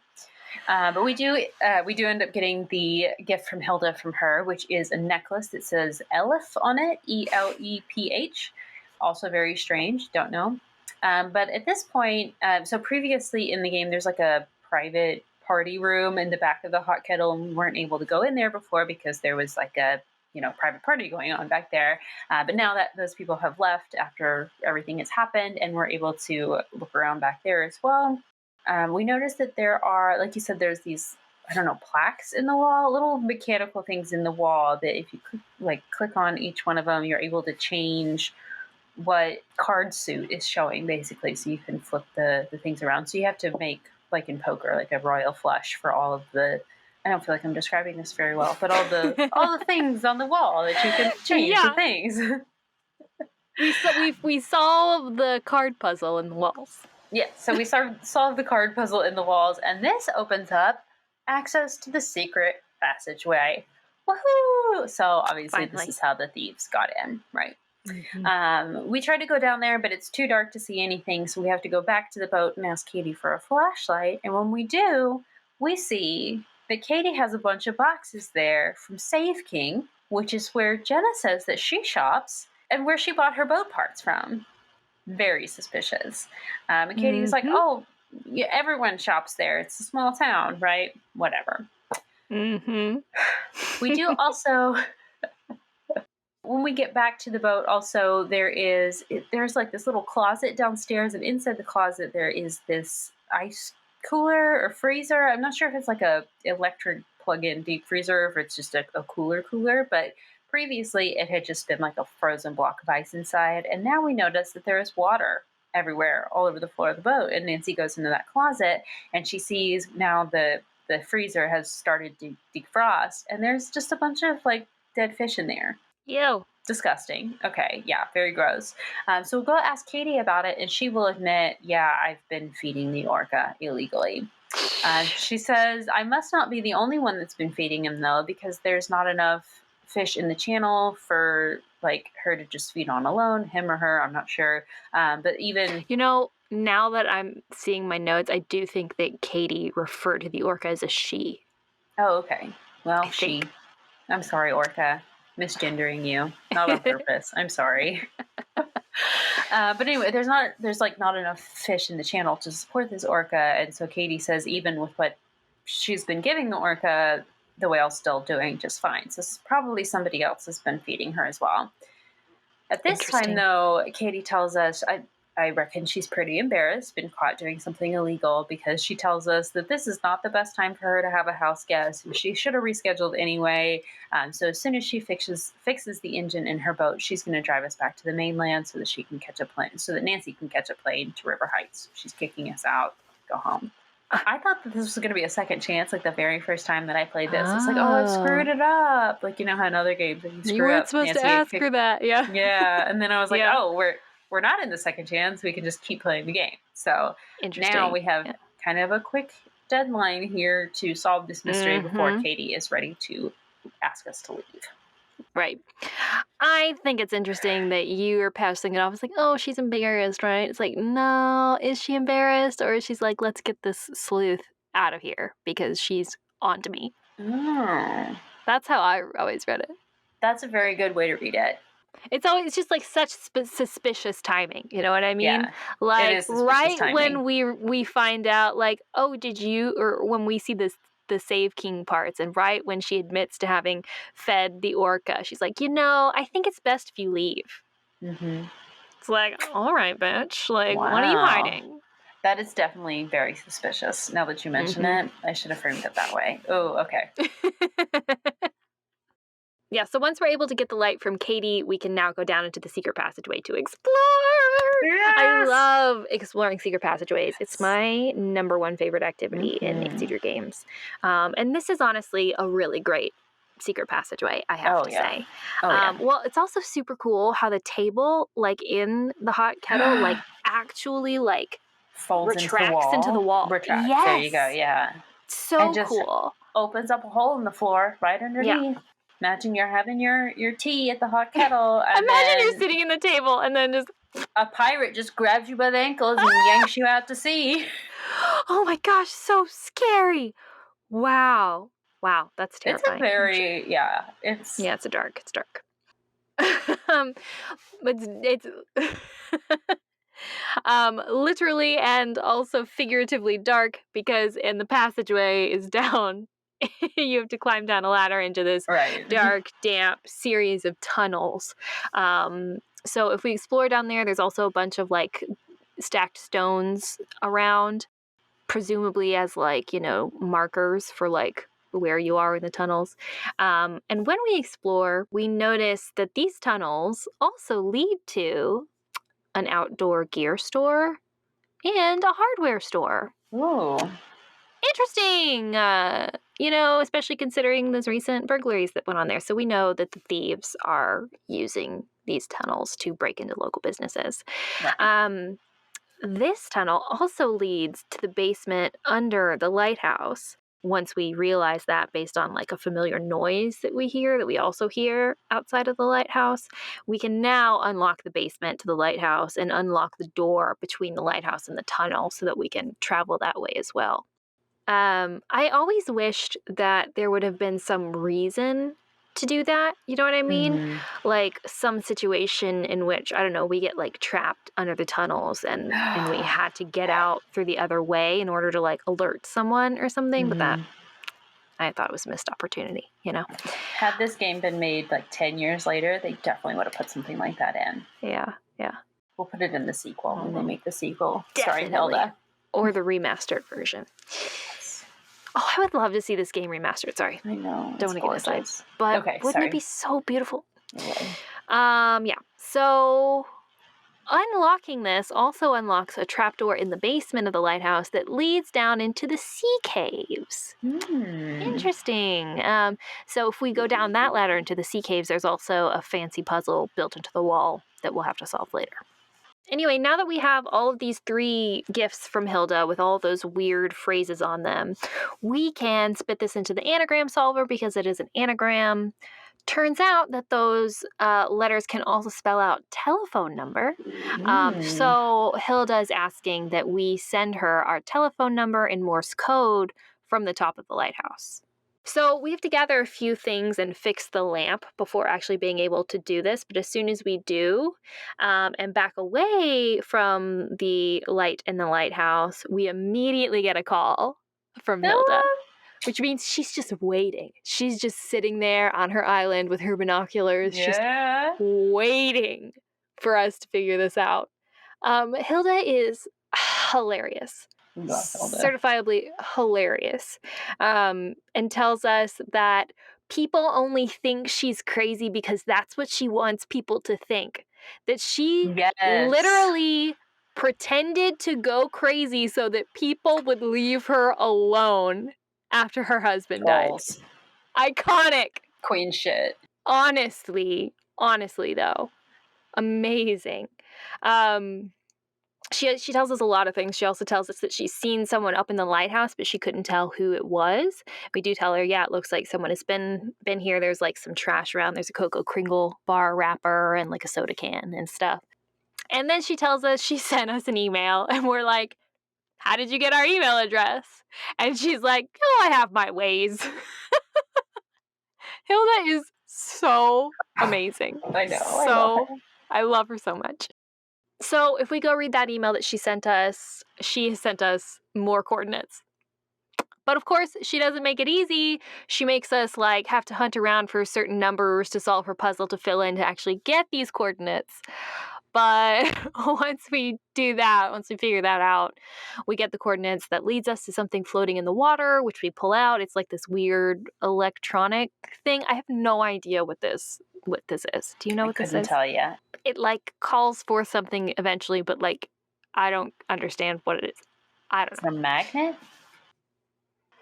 But we do end up getting the gift from Hilda from her, which is a necklace that says Eleph on it, E-L-E-P-H. Also very strange, don't know. But at this point, so previously in the game, there's like a private party room in the back of the hot kettle, and we weren't able to go in there before because there was like a private party going on back there. But now that those people have left after everything has happened and we're able to look around back there as well, we noticed that there are, like you said, there's these, plaques in the wall, little mechanical things in the wall that if you click on each one of them, you're able to change what card suit is showing, basically, so you can flip the things around. So you have to make, like in poker, like a royal flush for all of the... I don't feel like I'm describing this very well, but all the things on the wall that you can change the things. We solve the card puzzle in the walls. Yeah, so we solve the card puzzle in the walls, and this opens up access to the secret passageway. Woohoo! So obviously This is how the thieves got in, right? Mm-hmm. We tried to go down there, but it's too dark to see anything, so we have to go back to the boat and ask Katie for a flashlight. And when we do, we see that Katie has a bunch of boxes there from Save King, which is where Jenna says that she shops and where she bought her boat parts from. Very suspicious. And Katie was like, oh, yeah, everyone shops there. It's a small town, right? Whatever. Mm-hmm. We do also... When we get back to the boat, also, there's like this little closet downstairs, and inside the closet there is this ice cooler or freezer. I'm not sure if it's like a electric plug-in deep freezer or if it's just a cooler, but previously it had just been like a frozen block of ice inside, and now we notice that there is water everywhere, all over the floor of the boat. And Nancy goes into that closet, and she sees now the freezer has started to defrost, and there's just a bunch of like dead fish in there. Ew. Disgusting. Okay, yeah, very gross. So we'll go ask Katie about it, and she will admit, yeah, I've been feeding the orca illegally. She says, I must not be the only one that's been feeding him, though, because there's not enough fish in the channel for like her to just feed on alone, him or her, I'm not sure. But even... now that I'm seeing my notes, I do think that Katie referred to the orca as a she. Oh, okay. Well, she. I'm sorry, orca. Misgendering you. Not on purpose. I'm sorry. But anyway, there's not enough fish in the channel to support this orca, and so Katie says even with what she's been giving the orca, the whale's still doing just fine. So probably somebody else has been feeding her as well. At this time, though, Katie tells us, I reckon she's pretty embarrassed, been caught doing something illegal, because she tells us that this is not the best time for her to have a house guest. She should have rescheduled anyway. So as soon as she fixes the engine in her boat, she's going to drive us back to the mainland so that she can catch a plane, so that Nancy can catch a plane to River Heights. She's kicking us out. Go home. I thought that this was going to be a second chance, like the very first time that I played this. It's like, I've screwed it up. Like, how in other games, you weren't supposed Nancy to ask her that, yeah. Yeah, and then I was like, we're not in the second chance. We can just keep playing the game. So now we have kind of a quick deadline here to solve this mystery before Katie is ready to ask us to leave. Right. I think it's interesting that you're passing it off as like, oh, she's embarrassed, right? It's like, no, is she embarrassed? Or is she's like, let's get this sleuth out of here because she's onto me. Oh. That's how I always read it. That's a very good way to read it. It's always just like such suspicious timing. You know what I mean? Yeah, like it is right timing. When we find out, like, oh, did you, or when we see the Save King parts, and right when she admits to having fed the orca, she's like, I think it's best if you leave. Mm-hmm. It's like, all right, bitch. Like, What are you hiding? That is definitely very suspicious. Now that you mention it, I should have framed it that way. Oh, okay. Yeah, so once we're able to get the light from Katie, we can now go down into the secret passageway to explore. Yes! I love exploring secret passageways. It's my number one favorite activity in Nancy Drew games. And this is honestly a really great secret passageway, I have to say. Well, it's also super cool how the table, like in the hot kettle, like actually like folds retracts into the wall. Retracts. Yes. There you go, yeah. So cool. Opens up a hole in the floor right underneath. Yeah. Imagine you're having your tea at the hot kettle. And Imagine you're sitting in the table and then just... a pirate just grabs you by the ankles and yanks you out to sea. Oh my gosh, so scary. Wow, that's terrifying. It's a very, it's dark. It's dark. It's literally and also figuratively dark because in the passageway is down. You have to climb down a ladder into this dark, damp series of tunnels. So if we explore down there, there's also a bunch of like stacked stones around, presumably as like, markers for like where you are in the tunnels. And when we explore, we notice that these tunnels also lead to an outdoor gear store and a hardware store. Ooh. Interesting! Especially considering those recent burglaries that went on there. So we know that the thieves are using these tunnels to break into local businesses. Right. This tunnel also leads to the basement under the lighthouse. Once we realize that based on like a familiar noise that we also hear outside of the lighthouse, we can now unlock the basement to the lighthouse and unlock the door between the lighthouse and the tunnel so that we can travel that way as well. I always wished that there would have been some reason to do that. You know what I mean? Mm-hmm. Like some situation in which, I don't know, we get like trapped under the tunnels and we had to get out through the other way in order to like alert someone or something. Mm-hmm. But that, I thought it was a missed opportunity, Had this game been made like 10 years later, they definitely would have put something like that in. Yeah. We'll put it in the sequel when they make the sequel. Definitely. Starring Hilda. Or the remastered version. Oh, I would love to see this game remastered. Sorry. I know. Don't want to get aside. But wouldn't it be so beautiful? Okay. So unlocking this also unlocks a trapdoor in the basement of the lighthouse that leads down into the sea caves. Interesting. So if we go down that ladder into the sea caves, there's also a fancy puzzle built into the wall that we'll have to solve later. Anyway, now that we have all of these 3 gifts from Hilda with all those weird phrases on them, we can spit this into the anagram solver because it is an anagram Turns out that those letters can also spell out telephone number. So Hilda is asking that we send her our telephone number in Morse code from the top of the lighthouse. So we have to gather a few things and fix the lamp before actually being able to do this. But as soon as we do, and back away from the light in the lighthouse, we immediately get a call from Hilda. Which means she's just waiting. She's just sitting there on her island with her binoculars, just waiting for us to figure this out. Hilda is hilarious. Certifiably hilarious. And tells us that people only think she's crazy because that's what she wants people to think. That she literally pretended to go crazy so that people would leave her alone after her husband died. Iconic. Queen shit. Honestly though. Amazing. She tells us a lot of things. She also tells us that she's seen someone up in the lighthouse, but she couldn't tell who it was. We do tell her, yeah, it looks like someone has been here. There's like some trash around. There's a Cocoa Kringle bar wrapper and like a soda can and stuff. And then she tells us she sent us an email, and we're like, how did you get our email address? And she's like, oh, I have my ways. Hilda is so amazing. I know. I love her so much. So if we go read that email that she sent us, she has sent us more coordinates. But of course, she doesn't make it easy. She makes us like have to hunt around for certain numbers to solve her puzzle to fill in to actually get these coordinates. But once we do that, once we figure that out, we get the coordinates that leads us to something floating in the water, which we pull out. It's like this weird electronic thing. I have no idea what this is. Do you know what this is? I couldn't tell you. It like calls for something eventually, but like I don't understand what it is. I don't know. It's a magnet?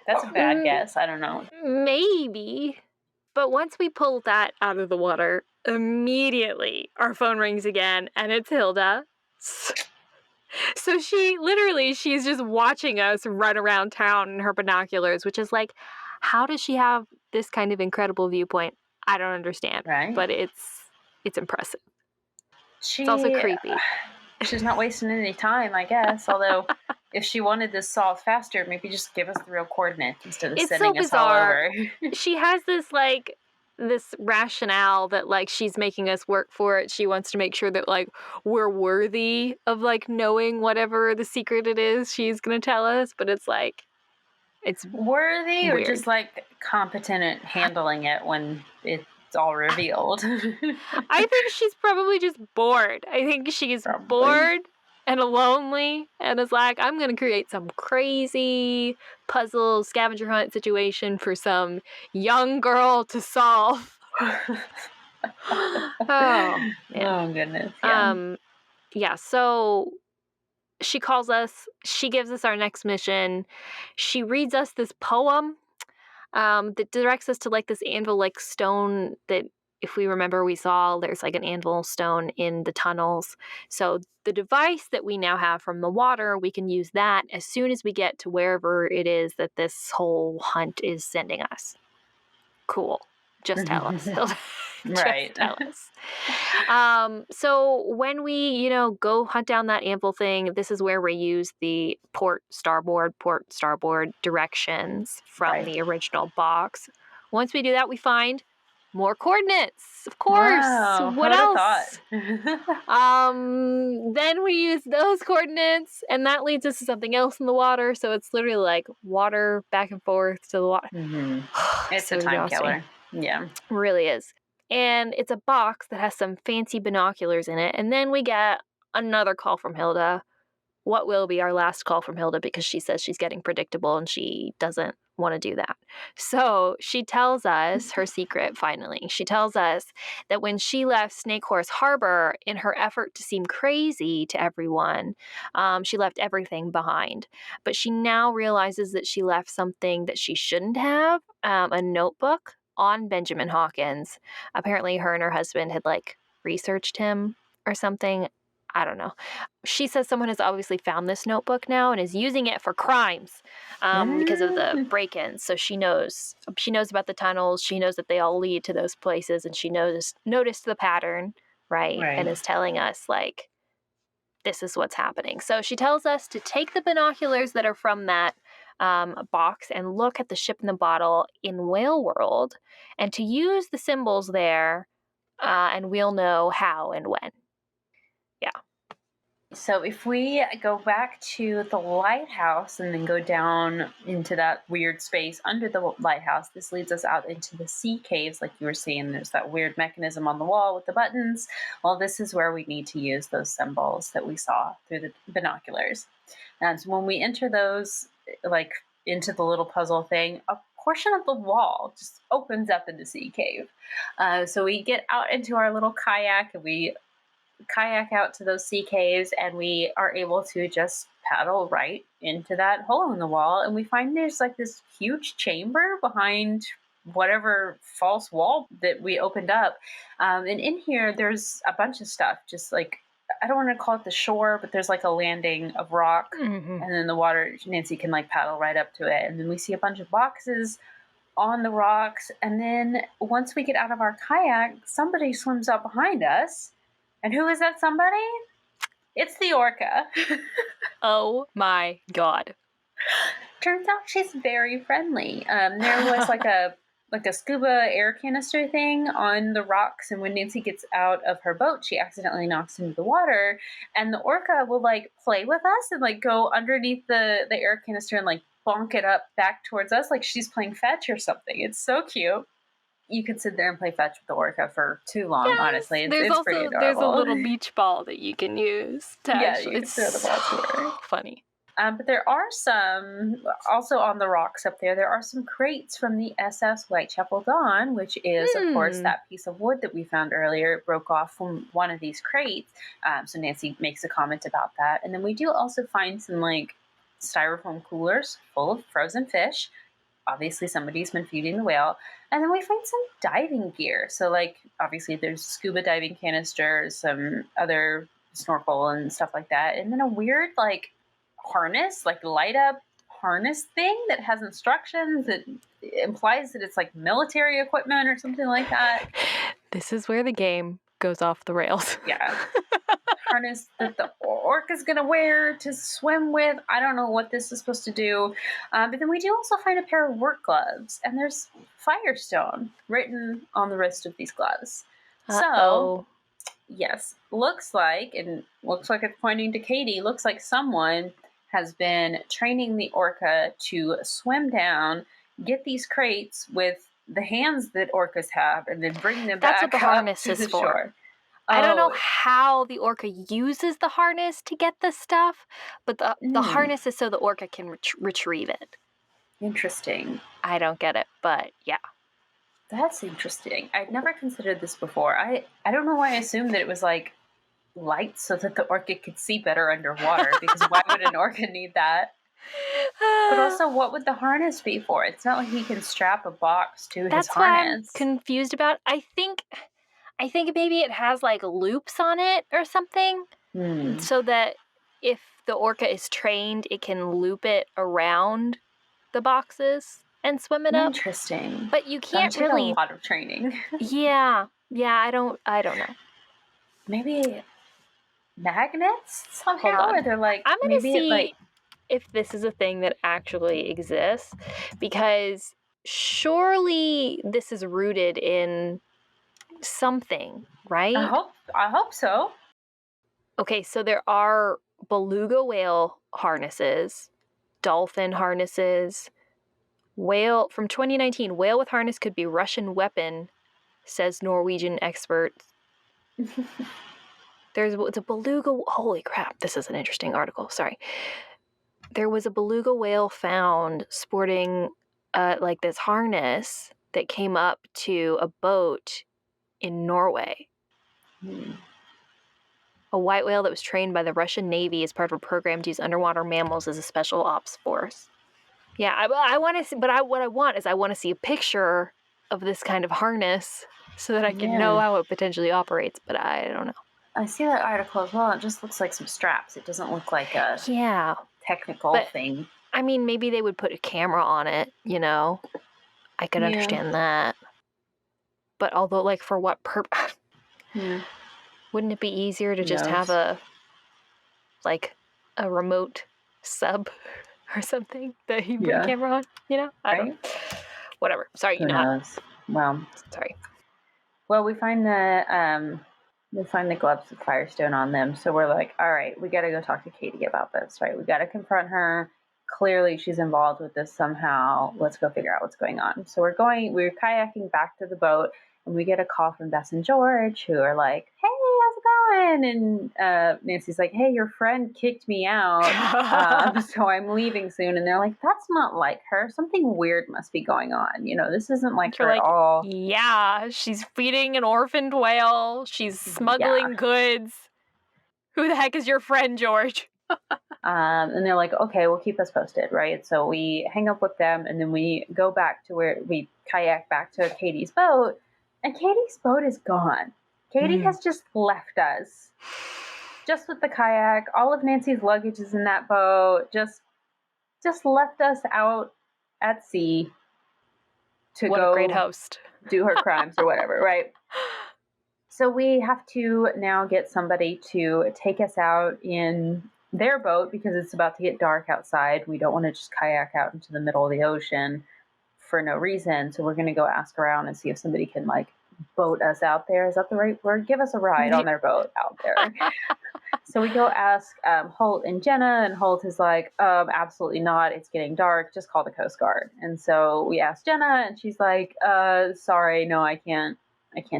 That's a bad guess. I don't know. Maybe. But once we pull that out of the water, immediately our phone rings again, and it's Hilda. So she's just watching us run around town in her binoculars, which is like, how does she have this kind of incredible viewpoint? I don't understand. Right. But it's impressive. It's also creepy. She's not wasting any time, I guess. Although, if she wanted this solved faster, maybe just give us the real coordinates instead of sending us all over. She has this rationale that like she's making us work for it. She wants to make sure that like we're worthy of like knowing whatever the secret it is she's gonna tell us. But it's like it's worthy weird. Or just like competent at handling it when it's all revealed. I think she's probably just bored. I think she's bored and lonely and is like, I'm going to create some crazy puzzle scavenger hunt situation for some young girl to solve. Oh goodness. Yeah, so she calls us. She gives us our next mission. She reads us this poem that directs us to like this anvil-like stone that, if we remember, we saw there's like an anvil stone in the tunnels. So the device that we now have from the water, we can use that as soon as we get to wherever it is that this whole hunt is sending us. Cool. Just tell us. Right. Tell us. So when we, go hunt down that anvil thing, this is where we use the port starboard directions from the original box. Once we do that, we find more coordinates, of course. Wow, what else? Then we use those coordinates, and that leads us to something else in the water. So it's literally like water back and forth to the water. Mm-hmm. It's so a time killer. Yeah, it really is. And it's a box that has some fancy binoculars in it. And then we get another call from Hilda. What will be our last call from Hilda, because she says she's getting predictable and she doesn't want to do that. So she tells us her secret, finally. She tells us that when she left Snake Horse Harbor, in her effort to seem crazy to everyone, she left everything behind. But she now realizes that she left something that she shouldn't have, a notebook on Benjamin Hawkins. Apparently her and her husband had like researched him or something. I don't know. She says someone has obviously found this notebook now and is using it for crimes because of the break-ins. So she knows about the tunnels. She knows that they all lead to those places, and she noticed the pattern, right? And is telling us, like, this is what's happening. So she tells us to take the binoculars that are from that box and look at the ship in the bottle in Whale World, and to use the symbols there, and we'll know how and when. Yeah. So if we go back to the lighthouse and then go down into that weird space under the lighthouse, this leads us out into the sea caves. Like you were saying, there's that weird mechanism on the wall with the buttons. Well, this is where we need to use those symbols that we saw through the binoculars. And so when we enter those, like into the little puzzle thing, a portion of the wall just opens up in the sea cave. So we get out into our little kayak and we kayak out to those sea caves, and we are able to just paddle right into that hole in the wall, and we find there's like this huge chamber behind whatever false wall that we opened up, and in here there's a bunch of stuff, just like, I don't want to call it the shore, but there's like a landing of rock, and then the water, Nancy can like paddle right up to it, and then we see a bunch of boxes on the rocks, and then once we get out of our kayak, somebody swims up behind us. And who is that somebody? It's the orca. Oh my God. Turns out she's very friendly. There was like a scuba air canister thing on the rocks, and when Nancy gets out of her boat, she accidentally knocks into the water, and the orca will like play with us and like go underneath the air canister and like bonk it up back towards us like she's playing fetch or something. It's so cute. You could sit there and play fetch with the orca for too long, yes, honestly. It's pretty adorable. There's a little beach ball that you can use to actually... you can throw the ball to her. Funny. But there are some, also on the rocks up there are some crates from the SS Whitechapel Dawn, which is, of course, that piece of wood that we found earlier. It broke off from one of these crates. So Nancy makes a comment about that. And then we do also find some, like, styrofoam coolers full of frozen fish. Obviously, somebody's been feeding the whale. And then we find some diving gear. So, like, obviously, there's scuba diving canisters, some other snorkel and stuff like that. And then a weird, like, harness, like, light-up harness thing that has instructions that implies that it's, like, military equipment or something like that. This is where the game goes off the rails. Yeah. Harness that the orca's gonna wear to swim with. I don't know what this is supposed to do. But then we do also find a pair of work gloves, and there's Firestone written on the wrist of these gloves. So, yes, looks like it's pointing to Katie, looks like someone has been training the orca to swim down, get these crates with the hands that orcas have, and then bring them back up to the shore. That's what the harness is for. I don't know how the orca uses the harness to get this stuff, but the harness is so the orca can retrieve it. Interesting. I don't get it, but yeah. That's interesting. I'd never considered this before. I don't know why I assumed that it was like light so that the orca could see better underwater, because why would an orca need that? But also, what would the harness be for? It's not like he can strap a box to his harness. That's what I'm confused about. I think maybe it has like loops on it or something, so that if the orca is trained, it can loop it around the boxes and swim it up. Interesting. But you can't really. A lot of training. Yeah. I don't know. Maybe magnets somehow, or they're like. I'm gonna see if this is a thing that actually exists, because surely this is rooted in something, right? I hope so. Okay, so there are beluga whale harnesses, dolphin harnesses, whale from 2019. Whale with harness could be Russian weapon, says Norwegian experts. It's a beluga. Holy crap! This is an interesting article. Sorry. There was a beluga whale found sporting like this harness that came up to a boat in Norway. A white whale that was trained by the Russian Navy as part of a program to use underwater mammals as a special ops force. Yeah, I want to see, but what I want to see a picture of this kind of harness so that I can know how it potentially operates, but I don't know. I see that article as well. It just looks like some straps. It doesn't look like a technical thing. I mean, maybe they would put a camera on it, you know? I could understand that. But although, like, for what purpose? Wouldn't it be easier to just have a remote sub or something that you put a camera on, you know? I don't know. Whatever. Sorry, Who knows? Well, sorry. Well, we find the gloves with Firestone on them, so we're like, all right, we got to go talk to Katie about this, right? We got to confront her. Clearly, she's involved with this somehow. Let's go figure out what's going on. So we're kayaking back to the boat, and we get a call from Bess and George, who are like, hey, how's it going? And Nancy's like, hey, your friend kicked me out, so I'm leaving soon. And they're like, that's not like her. Something weird must be going on. You know, this isn't like her at all. Yeah, she's feeding an orphaned whale. She's smuggling goods. Who the heck is your friend, George? And they're like, okay, well, keep us posted, right? So we hang up with them, and then we go back to where we kayak back to Katie's boat, and Katie's boat is gone. Katie has just left us, just with the kayak. All of Nancy's luggage is in that boat. Just left us out at sea to go a great host. Do her crimes or whatever, right? So we have to now get somebody to take us out in their boat because it's about to get dark outside. We don't want to just kayak out into the middle of the ocean for no reason. So we're going to go ask around and see if somebody can boat us out there. Is that the right word? Give us a ride on their boat out there. So we go ask Holt and Jenna, and Holt is like, absolutely not. It's getting dark. Just call the Coast Guard. And so we ask Jenna, and she's like, sorry, no, I can't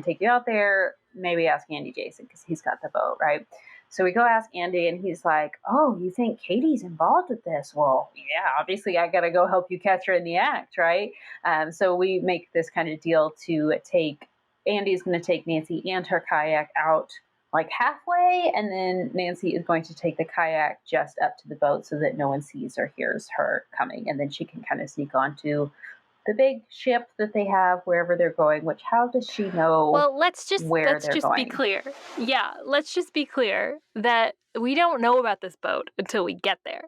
take you out there. Maybe ask Andy Jason because he's got the boat, right? So we go ask Andy, and he's like, oh, you think Katie's involved with this? Well, yeah, obviously I got to go help you catch her in the act, right? So we make this kind of deal to Andy's going to take Nancy and her kayak out halfway, and then Nancy is going to take the kayak just up to the boat so that no one sees or hears her coming, and then she can kind of sneak onto the big ship that they have wherever they're going. Which, how does she know? Well, let's just be clear. Yeah, let's just be clear that we don't know about this boat until we get there.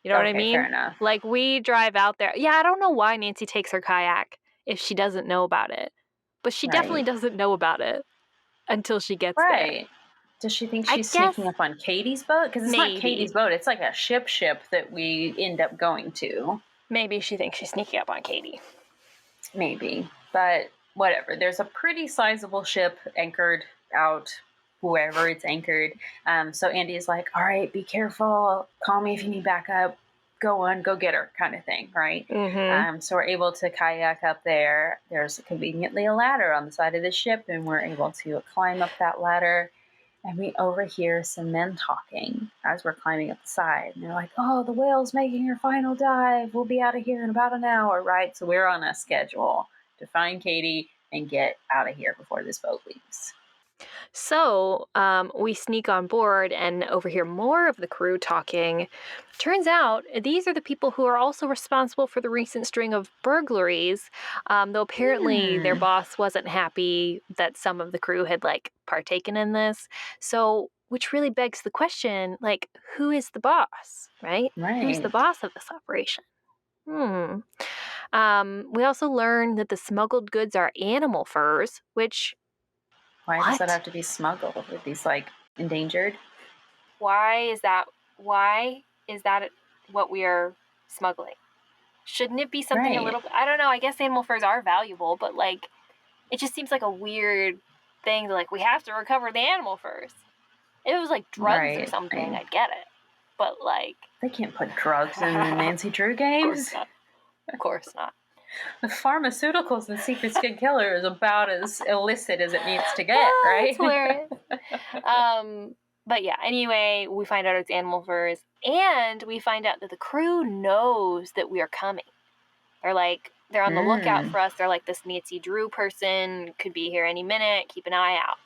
You know what I mean? Fair enough. We drive out there. Yeah, I don't know why Nancy takes her kayak if she doesn't know about it, but she definitely doesn't know about it until she gets there. Does she think she's sneaking up on Katie's boat? Because it's not Katie's boat. It's like a ship that we end up going to. Maybe she thinks she's sneaking up on Katie. Maybe. But whatever. There's a pretty sizable ship anchored out wherever it's anchored. So Andy is like, all right, be careful. Call me if you need backup. Go on, go get her kind of thing, right? Mm-hmm. So we're able to kayak up there. There's conveniently a ladder on the side of the ship, and we're able to climb up that ladder. And we overhear some men talking as we're climbing up the side. And they're like, oh, the whale's making her final dive. We'll be out of here in about an hour, right? So we're on a schedule to find Katie and get out of here before this boat leaves. So we sneak on board and overhear more of the crew talking. Turns out these are the people who are also responsible for the recent string of burglaries, though apparently their boss wasn't happy that some of the crew had partaken in this. So, which really begs the question, who is the boss, right? Who's the boss of this operation? We also learned that the smuggled goods are animal furs, which... Why does that have to be smuggled? Are these endangered? Why is that what we are smuggling? Shouldn't it be something a little... I don't know. I guess animal furs are valuable, but it just seems like a weird thing to we have to recover the animal furs. If it was drugs or something, I'd get it. But they can't put drugs in the Nancy Drew games. Of course not. The pharmaceuticals in Secret Skin Killer is about as illicit as it needs to get, right? It's hilarious. But yeah, anyway, we find out it's animal furs, and we find out that the crew knows that we are coming. They're on the lookout for us. They're this Nancy Drew person could be here any minute. Keep an eye out.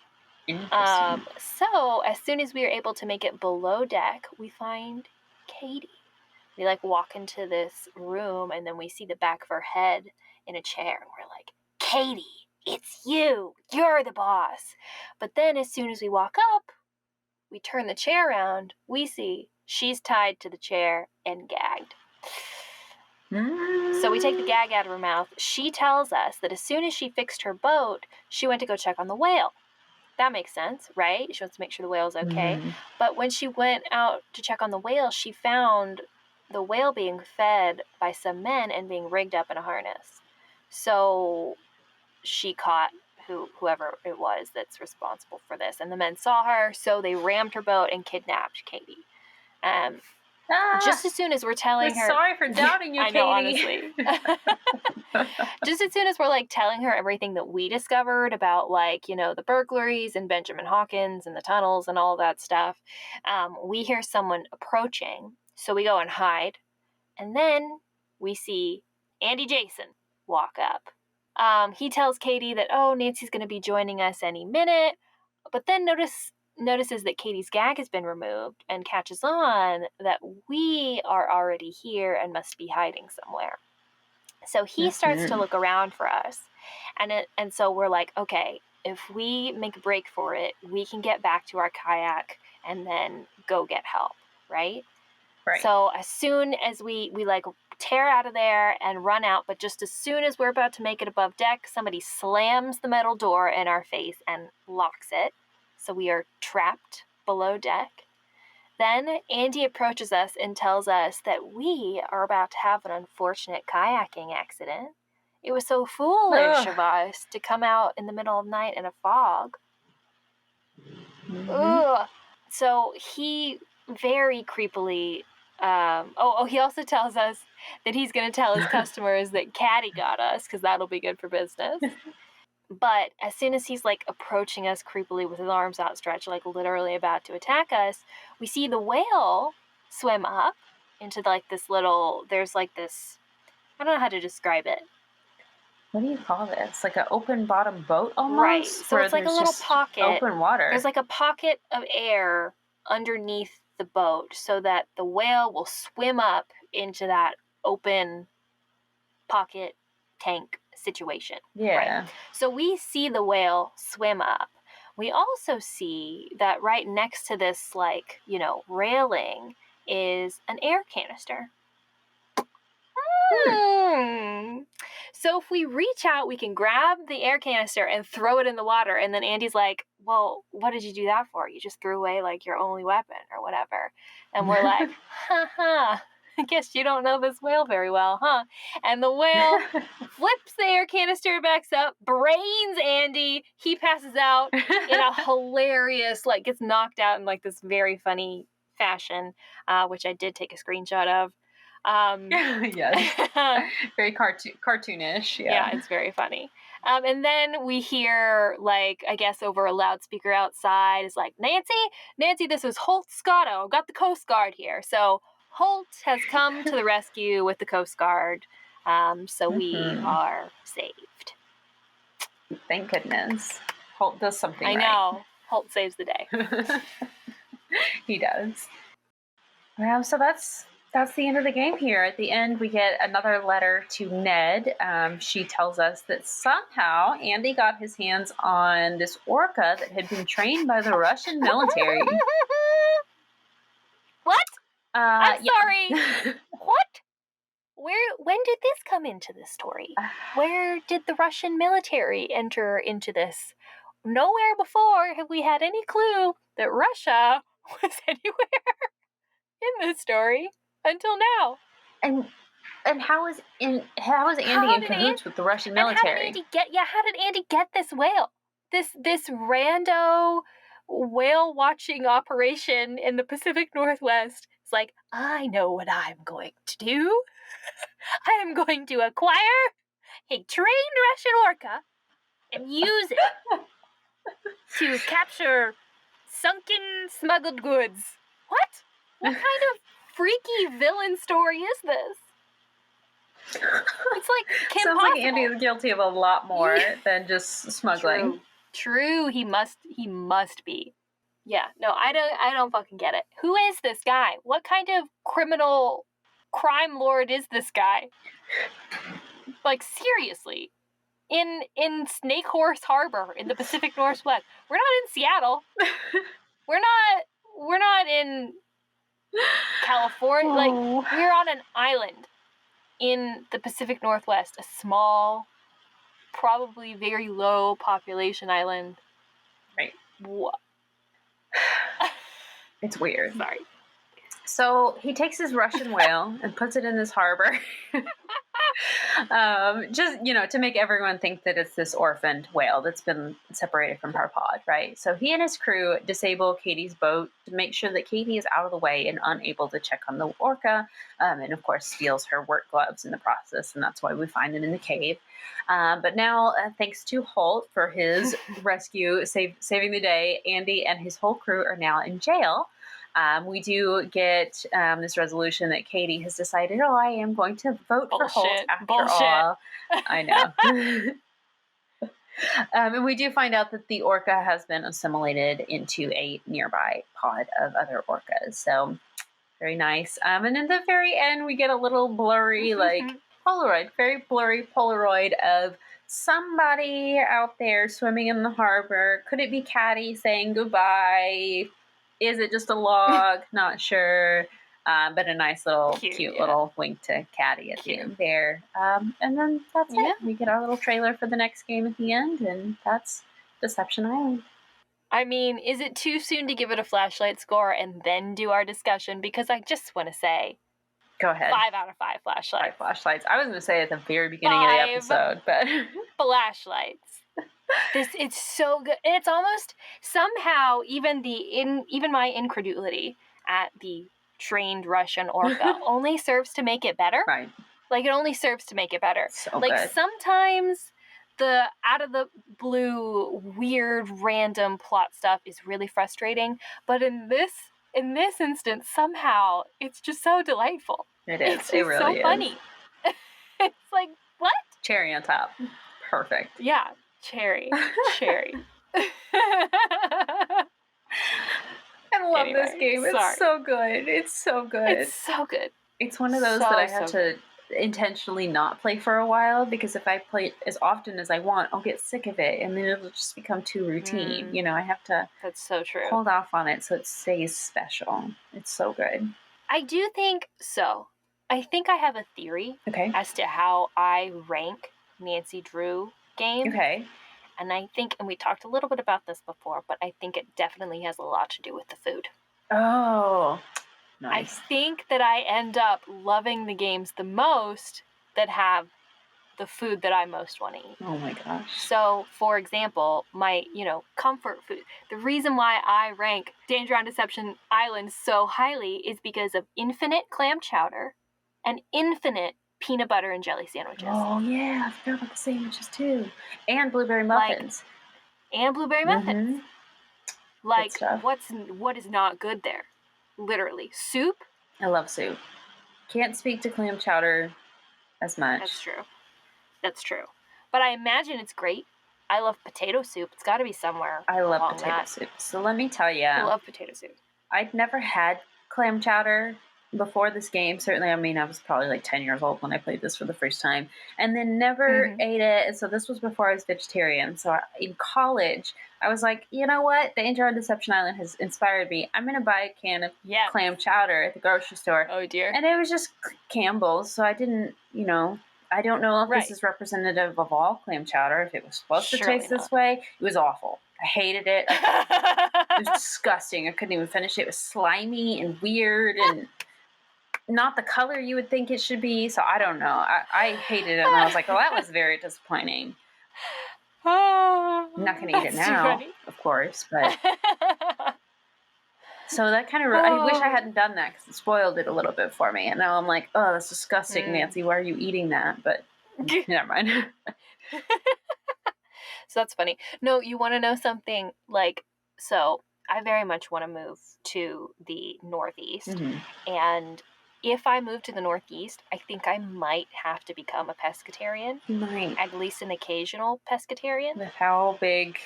Interesting. So as soon as we are able to make it below deck, we find Katie. We walk into this room, and then we see the back of her head in a chair, and we're like, Katie, it's you. You're the boss. But then as soon as we walk up, we turn the chair around, we see she's tied to the chair and gagged. So we take the gag out of her mouth. She tells us that as soon as she fixed her boat, she went to go check on the whale. That makes sense, right? She wants to make sure the whale's okay. But when she went out to check on the whale, she found the whale being fed by some men and being rigged up in a harness. So she caught whoever it was that's responsible for this. And the men saw her, so they rammed her boat and kidnapped Katie. Just as soon as we're telling her... Sorry for doubting you, Katie. I know, honestly. Just as soon as we're, like, telling her everything that we discovered about, like, you know, the burglaries and Benjamin Hawkins and the tunnels and all that stuff, we hear someone approaching. So we go and hide. And then we see Andy Jason walk up. He tells Katie that, Nancy's going to be joining us any minute. But then notices that Katie's gag has been removed and catches on that we are already here and must be hiding somewhere. So he starts to look around for us. And so we're like, okay, if we make a break for it, we can get back to our kayak and then go get help, right? Right. So as soon as we like tear out of there and run out, but just as soon as we're about to make it above deck, somebody slams the metal door in our face and locks it. So we are trapped below deck. Then Andy approaches us and tells us that we are about to have an unfortunate kayaking accident. It was so foolish of us to come out in the middle of the night in a fog. So he very creepily... he also tells us that he's going to tell his customers that Caddy got us, because that'll be good for business. But as soon as he's, like, approaching us creepily with his arms outstretched, like, literally about to attack us, we see the whale swim up into, like, this little... There's, like, this... I don't know how to describe it. What do you call this? Like an open bottom boat almost? Right. So it's like a little pocket. Open water. There's, like, a pocket of air underneath the boat so that the whale will swim up into that open pocket tank situation. Yeah. Right? So we see the whale swim up. We also see that right next to this, like, you know, railing is an air canister. So if we reach out, we can grab the air canister and throw it in the water. And then Andy's like, well, what did you do that for? You just threw away, like, your only weapon or whatever. And we're like, I guess you don't know this whale very well, huh? And the whale flips the air canister, backs up, brains Andy. He passes out in a hilarious, like, gets knocked out in, like, this very funny fashion, which I did take a screenshot of. Yes. Very cartoonish. Yeah, it's very funny. And then we hear, like, I guess over a loudspeaker outside is like, Nancy, this is Holt Scotto. Got the Coast Guard here. So Holt has come to the rescue with the Coast Guard. So we are saved. Thank goodness. Holt does something right. I know. Holt saves the day. He does. Well, so that's the end of the game here. At the end, we get another letter to Ned. She tells us that somehow Andy got his hands on this orca that had been trained by the Russian military. What? I'm sorry. What? When did this come into the story? Where did the Russian military enter into this? Nowhere before have we had any clue that Russia was anywhere in this story. Until now. And how is Andy in cahoots with the Russian military? How did Andy get this whale? This rando whale watching operation in the Pacific Northwest. It's like, I know what I'm going to do. I am going to acquire a trained Russian orca and use it to capture sunken smuggled goods. What? What kind of freaky villain story is this? It's like Kim Sounds Possible. like Andy is guilty of a lot more than just smuggling. True. He must be. Yeah. No, I don't fucking get it. Who is this guy? What kind of crime lord is this guy? Like, seriously. In Snake Horse Harbor in the Pacific Northwest. We're not in Seattle. We're not we're not in California. Like, we're on an island in the Pacific Northwest, a small, probably very low population island. Right. What? It's weird. Sorry. So he takes his Russian whale and puts it in this harbor. Just, to make everyone think that it's this orphaned whale that's been separated from her pod, right? So he and his crew disable Katie's boat to make sure that Katie is out of the way and unable to check on the orca, and of course steals her work gloves in the process, and that's why we find it in the cave. But now, thanks to Holt for his rescue, saving the day, Andy and his whole crew are now in jail. We do get this resolution that Katie has decided, I am going to vote for Holt after all. I know. And we do find out that the orca has been assimilated into a nearby pod of other orcas. So very nice. And in the very end, we get a little blurry, very blurry Polaroid of somebody out there swimming in the harbor. Could it be Caddy saying goodbye? Is it just a log? Not sure. But a nice little cute little wink to Caddy at the end there. And then that's it. We get our little trailer for the next game at the end, and that's Deception Island. I mean, is it too soon to give it a flashlight score and then do our discussion? Because I just want to say, go ahead. 5 out of 5 flashlights. 5 flashlights. I was going to say at the very beginning of the episode, but flashlights. It's so good. It's almost somehow even my incredulity at the trained Russian orca only serves to make it better. Right. Like, it only serves to make it better. So like good. Sometimes the out of the blue, weird, random plot stuff is really frustrating, but in this instance, somehow it's just so delightful. It is. It's it really so is. Funny. It's like, what? Cherry on top. Perfect. Yeah. Cherry. I love this game. It's so good. It's so good. It's one of those that I have to intentionally not play for a while, because if I play it as often as I want, I'll get sick of it, and then it'll just become too routine. I have to That's so true. hold off on it so it stays special. It's so good. I do think so. I think I have a theory as to how I rank Nancy Drew games. Okay. And I think, and we talked a little bit about this before, but I think it definitely has a lot to do with the food. Oh, nice. I think that I end up loving the games the most that have the food that I most want to eat. Oh my gosh. So, for example, my, comfort food. The reason why I rank Danger on Deception Island so highly is because of infinite clam chowder and infinite peanut butter and jelly sandwiches. Oh, yeah. I forgot about the sandwiches, too. And blueberry muffins. Mm-hmm. Like, what is not good there? Literally. Soup? I love soup. Can't speak to clam chowder as much. That's true. But I imagine it's great. I love potato soup. It's got to be somewhere. I love potato soup. So let me tell you. I love potato soup. I'd never had clam chowder before this game. Certainly, I was probably like 10 years old when I played this for the first time, and then never ate it. And so this was before I was vegetarian. So in college, I was like, you know what? Danger on Deception Island has inspired me. I'm going to buy a can of clam chowder at the grocery store. Oh, dear. And it was just Campbell's. So I didn't, I don't know if this is representative of all clam chowder, if it was supposed to taste this way. It was awful. I hated it. It was disgusting. I couldn't even finish it. It was slimy and weird and not the color you would think it should be. So I don't know. I hated it, and I was like, well, that was very disappointing. I'm not going to eat it now, of course, but... So that kind of... I wish I hadn't done that, because it spoiled it a little bit for me. And now I'm like, oh, that's disgusting, Nancy. Why are you eating that? But never mind. So that's funny. No, you want to know something? So I very much want to move to the Northeast. And if I move to the Northeast, I think I might have to become a pescatarian. You might. At least an occasional pescatarian. With how big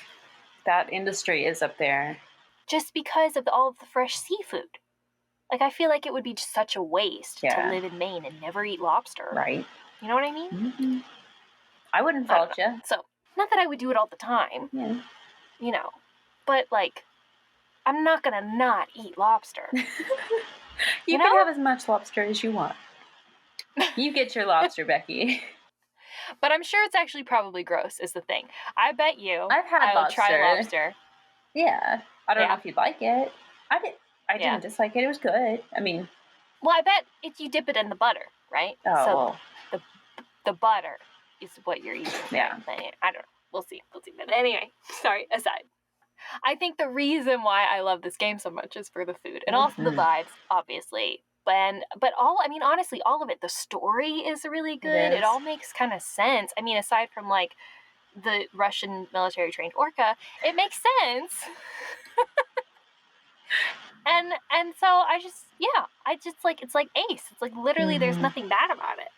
that industry is up there. Just because of all of the fresh seafood. I feel like it would be just such a waste to live in Maine and never eat lobster. Right. You know what I mean? I wouldn't fault you. So, not that I would do it all the time. Yeah. But I'm not going to not eat lobster. You can have as much lobster as you want. You get your lobster, Becky. But I'm sure it's actually probably gross is the thing. I bet you I've had I'll lobster. try lobster. Yeah. I don't know if you'd like it. I didn't dislike it. It was good. I mean... Well, I bet if you dip it in the butter, right? Oh, so well. the butter is what you're eating. Yeah. I don't know. We'll see. But anyway, sorry, aside. I think the reason why I love this game so much is for the food. And also the vibes, obviously. But honestly, all of it. The story is really good. It all makes kind of sense. I mean, aside from, like, the Russian military-trained orca, it makes sense. And so I just like, it's like Ace. It's like literally there's nothing bad about it,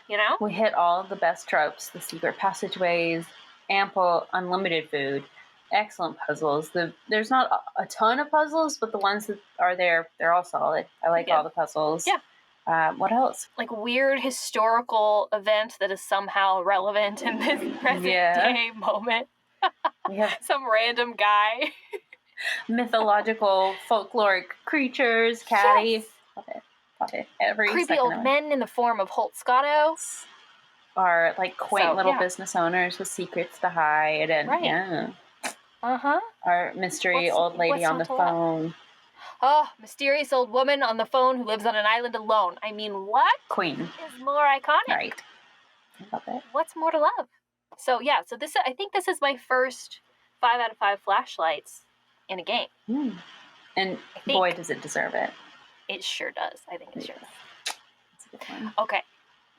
you know? We hit all of the best tropes, the secret passageways, ample, unlimited food, excellent puzzles. There's not a ton of puzzles, but the ones that are there, they're all solid. I like all the puzzles. Yeah. What else? Like weird historical event that is somehow relevant in this present day moment. We have some random guy. Mythological, folkloric creatures, catty. Yes. Love it. Every creepy old men in the form of Holt Scotto. Are like quaint little business owners with secrets to hide, and our mystery old lady on the phone. Oh, mysterious old woman on the phone who lives on an island alone. I mean, what? Queen is more iconic? Right. I love it. What's more to love? So I think this is my first 5 out of 5 flashlights in a game. And boy, does it deserve it. It sure does. I think it sure does. That's a good one. Okay,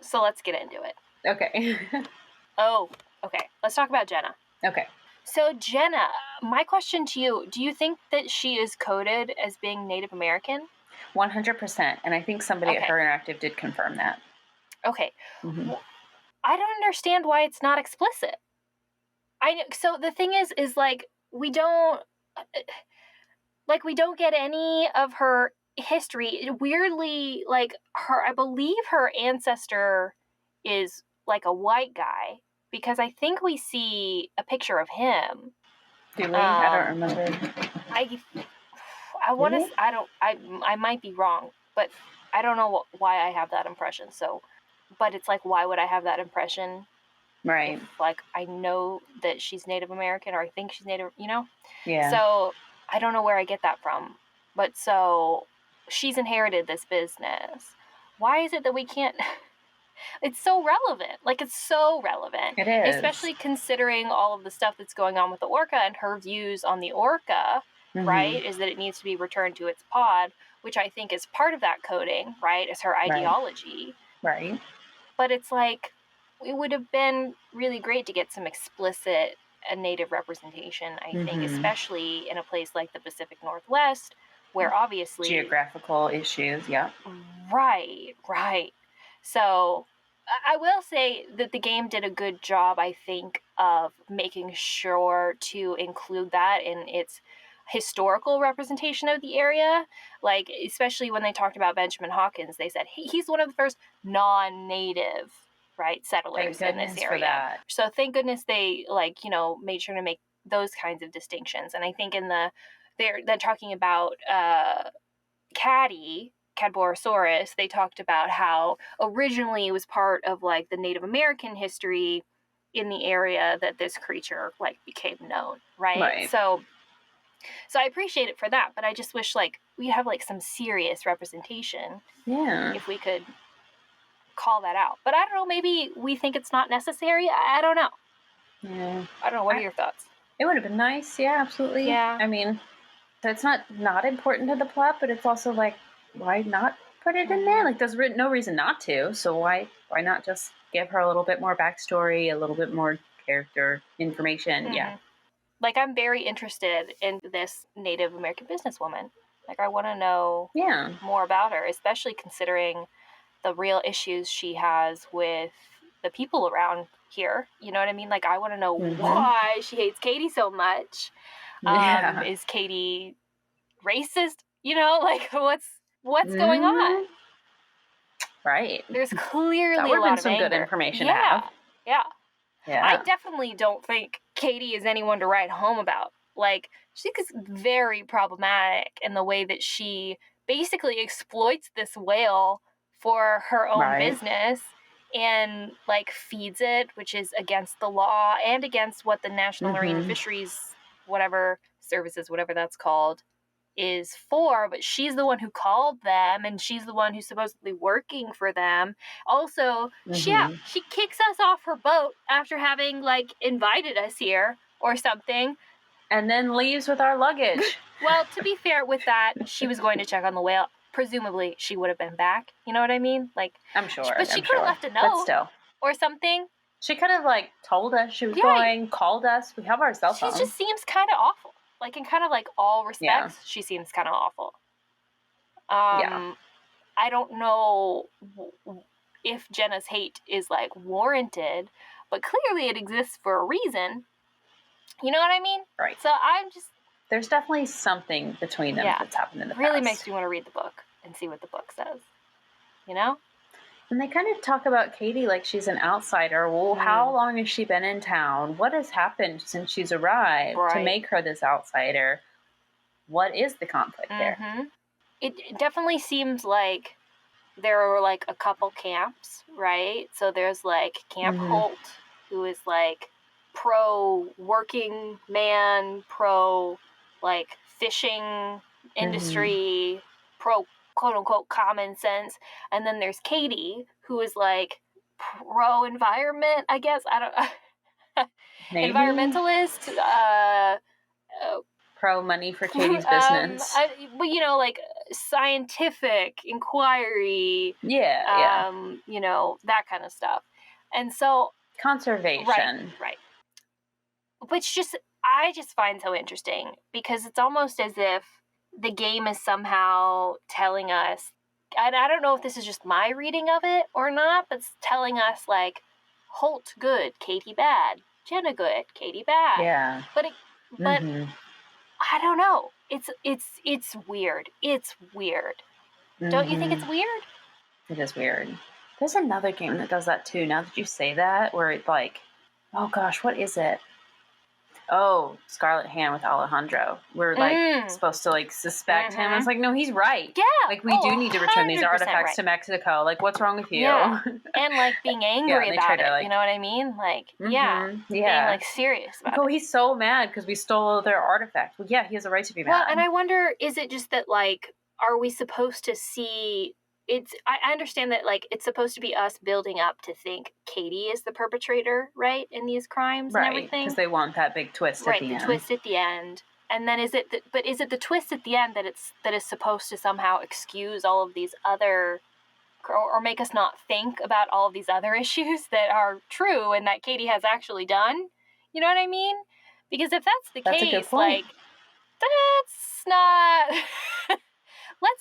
so let's get into it. Okay. Okay. Let's talk about Jenna. Okay. So Jenna, my question to you, do you think that she is coded as being Native American? 100%. And I think somebody at Her Interactive did confirm that. Okay. Well, I don't understand why it's not explicit. So the thing is like, we don't get any of her history. Weirdly, like, I believe her ancestor is like a white guy, because I think we see a picture of him. Do we? I don't remember. I want to. I might be wrong, but I don't know why I have that impression. So, but it's like, why would I have that impression? Right. If, like, I know that she's Native American, or I think she's Native, you know? Yeah. So I don't know where I get that from. But so she's inherited this business. Why is it that we can't? It's so relevant. Like, it's so relevant. It is. Especially considering all of the stuff that's going on with the orca, and her views on the orca, right, is that it needs to be returned to its pod, which I think is part of that coding, right, is her ideology. Right. But it's like, it would have been really great to get some explicit Native representation, I think, especially in a place like the Pacific Northwest, where obviously... geographical issues, yeah. Right. So I will say that the game did a good job, I think, of making sure to include that in its historical representation of the area. Like, especially when they talked about Benjamin Hawkins, they said he's one of the first non-native, right, settlers in this area. For that. So thank goodness they, like, you know, made sure to make those kinds of distinctions. And I think they're talking about Cadborosaurus, they talked about how originally it was part of, like, the Native American history in the area that this creature, like, became known, right? So I appreciate it for that, but I just wish, like, we'd have, like, some serious representation. Yeah. If we could call that out. But I don't know, maybe we think it's not necessary. I don't know. Yeah. I don't know. What are your thoughts? It would have been nice. Yeah, absolutely. Yeah. I mean, so it's not important to the plot, but it's also like, why not put it in there? Like, there's no reason not to. So why not just give her a little bit more backstory, a little bit more character information? Yeah. Like, I'm very interested in this Native American businesswoman. Like, I want to know more about her, especially considering the real issues she has with the people around here. You know what I mean? Like, I want to know why she hates Katie so much. Is Katie racist? You know, like, what's going on? Right. There's clearly that a lot of some anger. Good information to have. Yeah. I definitely don't think Katie is anyone to write home about. Like, she's very problematic in the way that she basically exploits this whale for her own business and, like, feeds it, which is against the law and against what the National Marine Fisheries, whatever, services, whatever that's called, is for. But she's the one who called them, and she's the one who's supposedly working for them. Also, she kicks us off her boat after having, like, invited us here or something. And then leaves with our luggage. Well, to be fair with that, she was going to check on the whale. Presumably, she would have been back. You know what I mean? Like, I'm sure. But she could have left a note. But still. Or something. She could have, like, told us she was going, called us. We have our cell phone. She just seems kind of awful. Like, in kind of, like, all respects, she seems kind of awful. I don't know if Jenna's hate is, like, warranted, but clearly it exists for a reason. You know what I mean? Right. So I'm just... There's definitely something between them that's happened in the past. Really makes me want to read the book and see what the book says. You know? And they kind of talk about Katie like she's an outsider. Well, how long has she been in town? What has happened since she's arrived to make her this outsider? What is the conflict there? It definitely seems like there are, like, a couple camps, right? So there's, like, Camp Holt, who is, like, pro-working man, pro, like, fishing industry, pro, quote-unquote, common sense. And then there's Katie, who is, like, pro-environment, I guess. I don't... Environmentalist. Pro-money for Katie's business. But, you know, like, scientific inquiry. You know, that kind of stuff. And so... Conservation. Right. Which I just find so interesting, because it's almost as if the game is somehow telling us, and I don't know if this is just my reading of it or not, but it's telling us, like, Holt good, Katie bad, Jenna good, Katie bad. Yeah. But I don't know. It's weird. It's weird. Don't you think it's weird? It is weird. There's another game that does that too, now that you say that, where it's like, oh gosh, what is it? Oh, Scarlet Hand with Alejandro. We're, like, supposed to, like, suspect him. It's like, no, he's right. Yeah. Like, we do need to return these artifacts to Mexico. Like, what's wrong with you? Yeah. And, like, being angry about it. You know what I mean? Like, being, like, serious about it. Oh, he's so mad because we stole their artifact. Well, yeah, he has a right to be mad. Well, and I wonder, is it just that, like, are we supposed to see... I understand that, like, it's supposed to be us building up to think Katie is the perpetrator, right, in these crimes and everything. Right, because they want that big twist at the end. Right, the twist at the end. And then is it the twist at the end that is supposed to somehow excuse all of these other, or make us not think about all of these other issues that are true and that Katie has actually done? You know what I mean? Because if that's the case, like, that's not...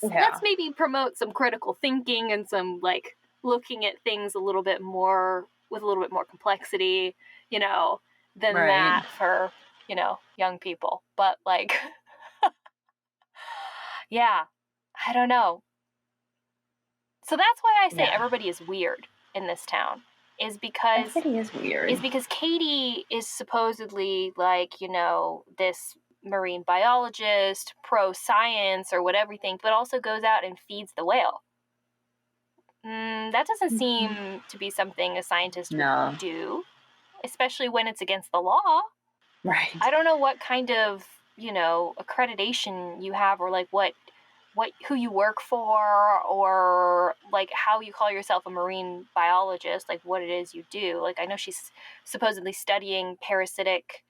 Let's maybe promote some critical thinking and some, like, looking at things a little bit more, with a little bit more complexity, you know, than that for, you know, young people. But, like, yeah, I don't know. So that's why I say everybody is weird in this town. Is because everybody is weird. Is because Katie is supposedly, like, you know, this marine biologist, pro-science or whatever you think, but also goes out and feeds the whale. That doesn't seem to be something a scientist would do, especially when it's against the law. Right. I don't know what kind of, you know, accreditation you have, or, like, who you work for, or, like, how you call yourself a marine biologist, like, what it is you do. Like, I know she's supposedly studying parasitic,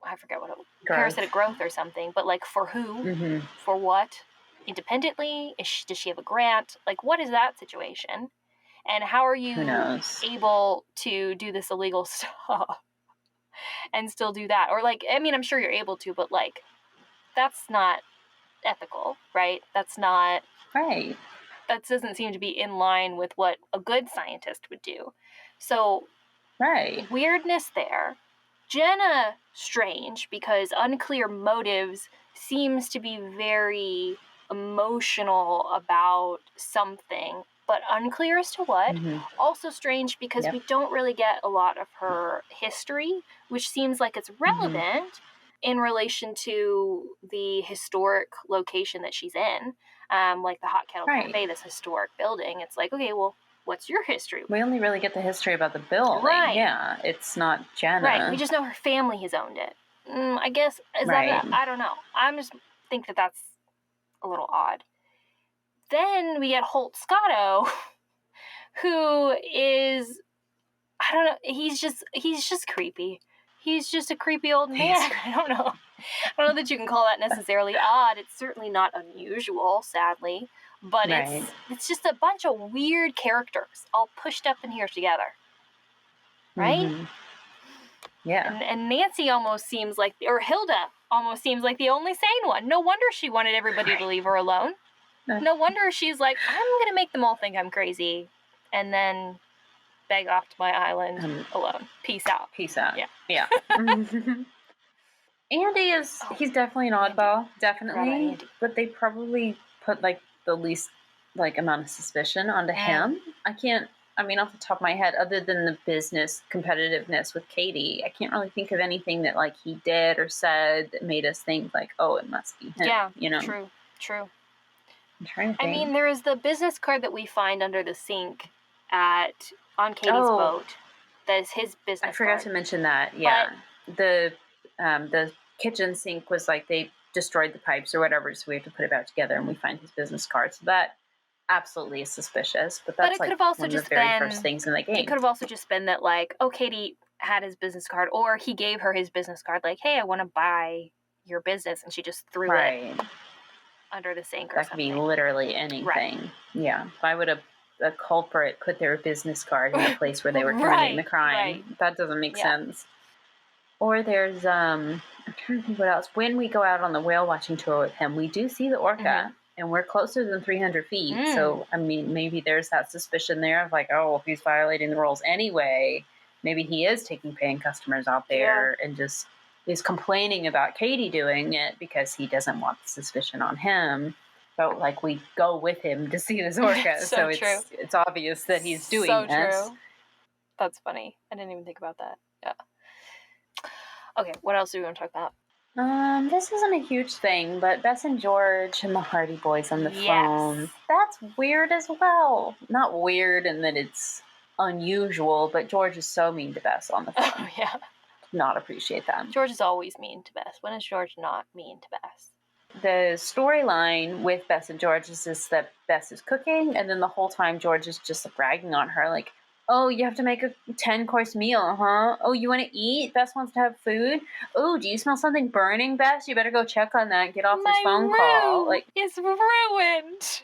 I forget what it was. Parasitic growth or something, but, like, for who? For what? Independently? Does she have a grant? Like, what is that situation? And how are you able to do this illegal stuff and still do that? Or, like, I mean, I'm sure you're able to, but, like, that's not ethical, right? That's not... Right. That doesn't seem to be in line with what a good scientist would do. So, weirdness there. Jenna, strange, because unclear motives, seems to be very emotional about something, but unclear as to what. Also strange because we don't really get a lot of her history, which seems like it's relevant, in relation to the historic location that she's in, like the Hot Kettle Cafe, this historic building. It's like, okay, well, what's your history? We only really get the history about the building. Right. Yeah, it's not Jenna. Right. We just know her family has owned it. I guess, is that, I don't know. I'm just think that that's a little odd. Then we get Holt Scotto, who is, I don't know, he's just creepy. He's just a creepy old man. I don't know that you can call that necessarily odd. It's certainly not unusual, sadly. But it's just a bunch of weird characters all pushed up in here together. Right? Mm-hmm. Yeah. And Nancy almost seems like, or Hilda almost seems like the only sane one. No wonder she wanted everybody to leave her alone. No wonder she's like, I'm going to make them all think I'm crazy. And then beg off to my island alone. Peace out. Peace out. Yeah. Andy he's definitely an oddball. Definitely. But they probably put like the least like amount of suspicion onto him. Off the top of my head, other than the business competitiveness with Katie, I can't really think of anything that like he did or said that made us think like, oh, it must be him. Yeah, you know? True. I'm trying to think. there is the business card that we find under the sink on Katie's boat. That is his business card. I forgot to mention that. Yeah, but the kitchen sink was like they destroyed the pipes or whatever, so we have to put it back together, and we find his business card. So that absolutely is suspicious. But that's like one of the very first things in the game. It could have also just been that like, oh, Katie had his business card, or he gave her his business card, like, hey, I want to buy your business, and she just threw it under the sink or something. That could be literally anything. Right. Yeah. Why would a culprit put their business card in a place where they were committing the crime? Right. That doesn't make sense. Or there's I'm trying to think what else. When we go out on the whale watching tour with him, we do see the orca, and we're closer than 300 feet. So maybe there's that suspicion there of like, oh, if he's violating the rules anyway, maybe he is taking paying customers out there and just is complaining about Katie doing it because he doesn't want the suspicion on him. But like we go with him to see this orca, so it's obvious that he's doing this. So true. That's funny. I didn't even think about that. Yeah. Okay, what else do we want to talk about? This isn't a huge thing, but Bess and George and the Hardy Boys on the phone. That's weird as well. Not weird in that it's unusual, but George is so mean to Bess on the phone. Oh, yeah. Not appreciate that. George is always mean to Bess. When is George not mean to Bess? The storyline with Bess and George is just that Bess is cooking, and then the whole time George is just bragging on her, like, oh, you have to make a 10-course meal, huh? Oh, you want to eat? Bess wants to have food? Oh, do you smell something burning, Bess? You better go check on that. Get off this phone call. Like, it's ruined.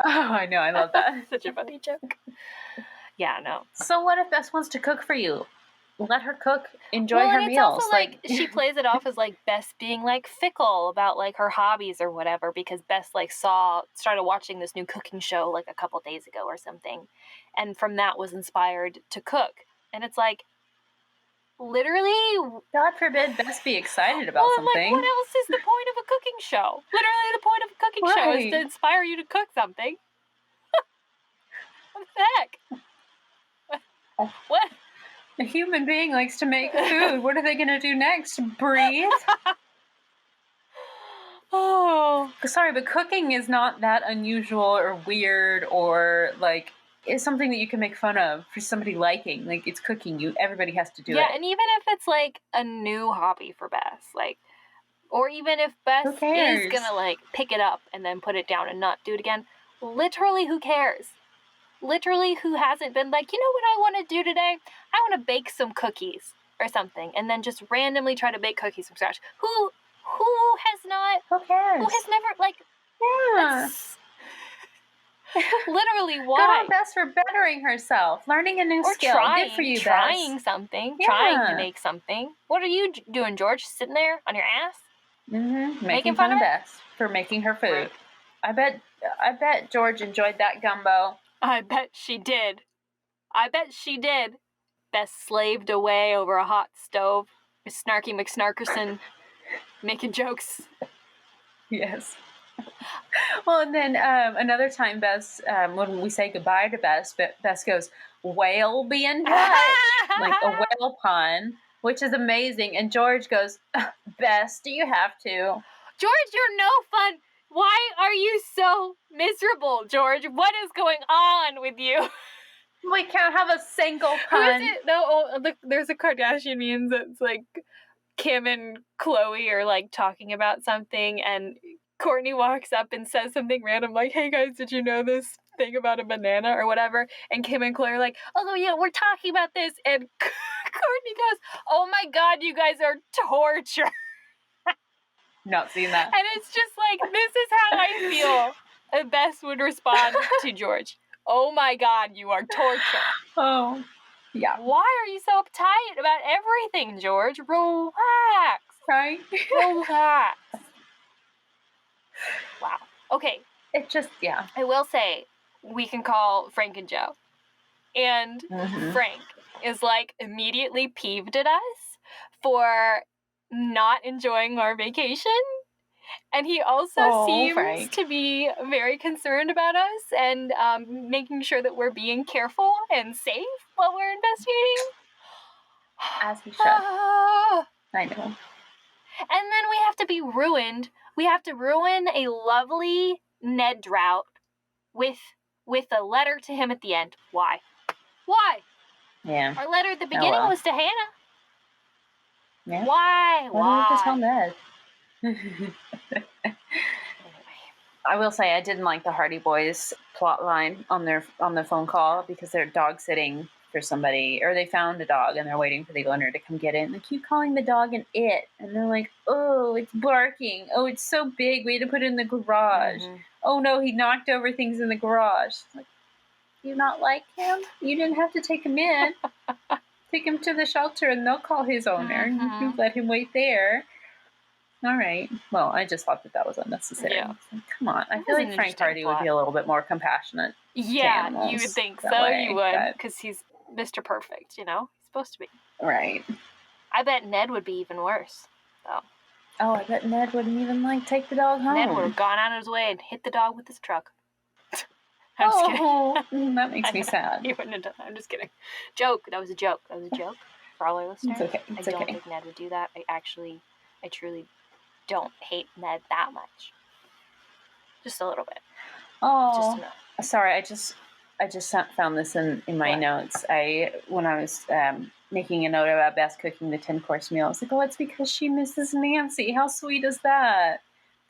Oh, I know. I love that. Such a funny joke. Yeah, no. So what if Bess wants to cook for you? Let her cook. Enjoy her meals. Also like she plays it off as like Bess being like fickle about like her hobbies or whatever, because Bess like started watching this new cooking show like a couple days ago or something, and from that was inspired to cook. And it's like, literally, God forbid Bess be excited about something. Like, what else is the point of a cooking show? Literally, the point of a cooking show is to inspire you to cook something. What the heck? What? A human being likes to make food. What are they going to do next? Breathe? Oh. Sorry, but cooking is not that unusual or weird or, like, it's something that you can make fun of for somebody liking. Like, it's cooking. Everybody has to do it. Yeah, and even if it's, like, a new hobby for Bess, like, or even if Bess is going to, like, pick it up and then put it down and not do it again, literally, who cares? Literally, who hasn't been like, you know what I want to do today? I want to bake some cookies or something, and then just randomly try to bake cookies from scratch. Who has not? Who cares? Who has never, like, literally, why? Good on Bess for bettering herself, learning a new skill. Good for you, Bess. Trying something, trying to make something. What are you doing, George? Sitting there on your ass? Mm-hmm. Making fun of Bess for making her food. Right. I bet George enjoyed that gumbo. I bet she did. Bess slaved away over a hot stove with Snarky McSnarkerson making jokes. Yes. Well, and then another time, Bess, when we say goodbye to Bess, Bess goes, whale be in touch. Like a whale pun. which is amazing. And George goes, Bess, do you have to? George, you're no fun. Why are you so miserable, George? What is going on with you? We can't have a single pun. Who is it? No, look, there's a Kardashian meme that's like Kim and Chloe are like talking about something, and Kourtney walks up and says something random like, hey guys, did you know this thing about a banana or whatever? And Kim and Chloe are like, oh yeah, we're talking about this. And Kourtney goes, oh my God, you guys are torture. Not seen that. And it's just like, this is how I feel. Bess would respond to George. Oh my God, you are torture. Oh, yeah. Why are you so uptight about everything, George? Relax. Right? Relax. Wow. Okay. It just, yeah. I will say, we can call Frank and Joe. And Frank is like immediately peeved at us for not enjoying our vacation. And he also seems to be very concerned about us and making sure that we're being careful and safe while we're investigating. As he should. I know. And then we have to be ruined. We have to ruin a lovely Ned drought with a letter to him at the end. Why? Why? Yeah. Our letter at the beginning was to Hannah. Yeah. Why? Why did we tell Ned? I will say I didn't like the Hardy Boys plot line on the phone call because they're dog sitting for somebody, or they found a dog and they're waiting for the owner to come get it, and they keep calling the dog an it, and they're like, oh, it's barking, oh, it's so big, we had to put it in the garage, oh no, he knocked over things in the garage. Like, you not like him? You didn't have to take him in. Take him to the shelter and they'll call his owner. You can let him wait there. All right. Well, I just thought that was unnecessary. Yeah. Like, come on. I feel like Frank Hardy would be a little bit more compassionate. Yeah, you would think so. You would, because he's Mr. Perfect, you know? He's supposed to be. Right. I bet Ned would be even worse, though. Oh, I bet Ned wouldn't even, take the dog home. Ned would have gone out of his way and hit the dog with his truck. I'm just kidding. That makes me sad. He wouldn't have done that. I'm just kidding. Joke. That was a joke. That was a joke for all our listeners. It's okay. I don't think Ned would do that. I truly don't hate Ned that much. Just a little bit. Oh, just enough. Sorry. I just found this in my notes. When I was making a note about Bess cooking the 10-course meal, I was like, oh, it's because she misses Nancy. How sweet is that?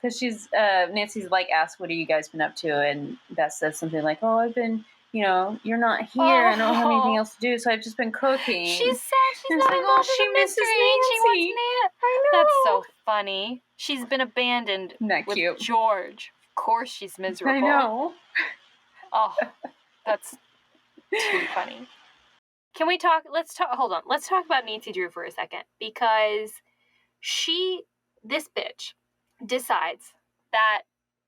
Because Nancy's like, asked, what have you guys been up to? And Beth says something like, oh, I've been, you're not here. I don't have anything else to do, so I've just been cooking. She's sad. She's not involved in she misses Nancy. She wants Nat. I know. That's so funny. She's been abandoned with George. Of course she's miserable. I know. Oh, that's too funny. Can we talk? Hold on. Let's talk about Nancy Drew for a second, because this bitch, decides that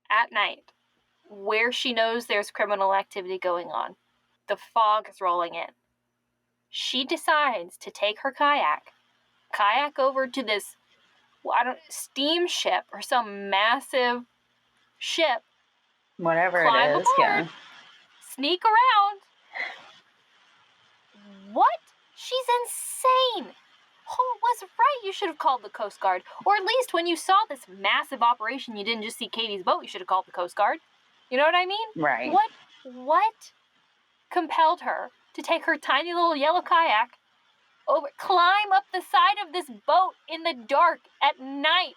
at night, where she knows there's criminal activity going on, the fog is rolling in. She decides to take her kayak over to this, steamship or some massive ship. Whatever it is, aboard, yeah. Sneak around. What? She's insane. Holt was right. You should have called the Coast Guard. Or at least when you saw this massive operation, you didn't just see Katie's boat. You should have called the Coast Guard. You know what I mean? Right. What compelled her to take her tiny little yellow kayak climb up the side of this boat in the dark at night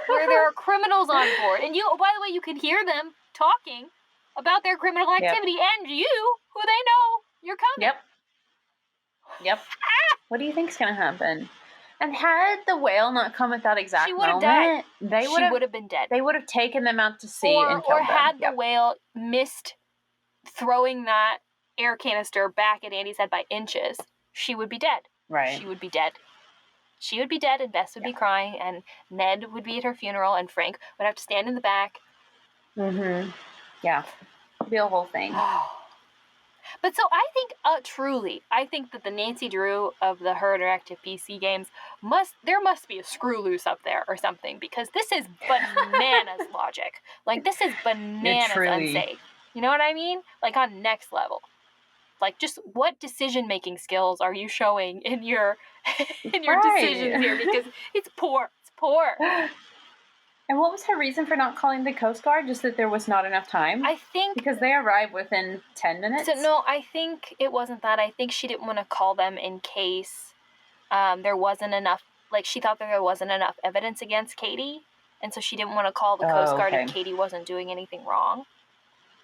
where there are criminals on board? And by the way, you can hear them talking about their criminal activity, and who they know you're coming. Yep. What do you think's going to happen? And had the whale not come at that exact moment, she would have been dead. They would have taken them out to sea and killed them. Or had the whale missed throwing that air canister back at Andy's head by inches, she would be dead. Right. She would be dead. She would be dead, and Bess would be crying, and Ned would be at her funeral, and Frank would have to stand in the back. Mm-hmm. Yeah. It'd be a whole thing. But so I think that the Nancy Drew of the Her Interactive PC games there must be a screw loose up there or something, because this is bananas logic. Like, this is bananas unsafe. You know what I mean? Like, on next level. Like, just what decision-making skills are you showing in your decisions here? Because it's poor. It's poor. And what was her reason for not calling the Coast Guard? Just that there was not enough time? I think... Because they arrived within 10 minutes? So, no, I think it wasn't that. I think she didn't want to call them in case there wasn't enough... Like, she thought that there wasn't enough evidence against Katie, and so she didn't want to call the Coast Guard if Katie wasn't doing anything wrong.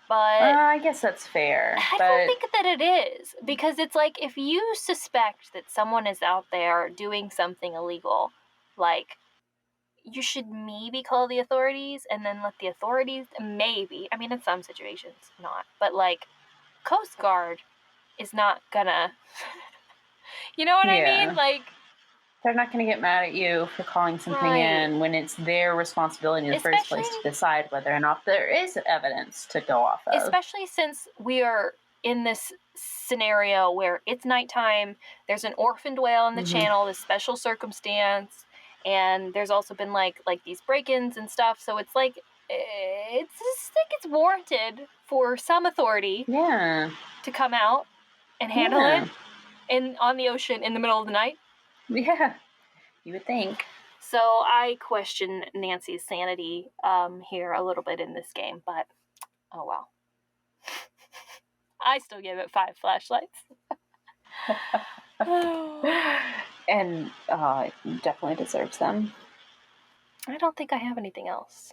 But... I guess that's fair. I don't think that it is, because it's like, if you suspect that someone is out there doing something illegal, like, you should maybe call the authorities, and then let the authorities... Maybe. I mean, in some situations, not. But, like, Coast Guard is not gonna... You know what I mean? Like... They're not going to get mad at you for calling something in when it's their responsibility in the first place to decide whether or not there is evidence to go off of. Especially since we are in this scenario where it's nighttime, there's an orphaned whale in the channel, this special circumstance, and there's also been like these break-ins and stuff, so it's like, it's just like it's warranted for some authority to come out and handle it on the ocean in the middle of the night. Yeah, you would think. So I question Nancy's sanity here a little bit in this game, but oh well. I still give it 5 flashlights. And it definitely deserves them. I don't think I have anything else.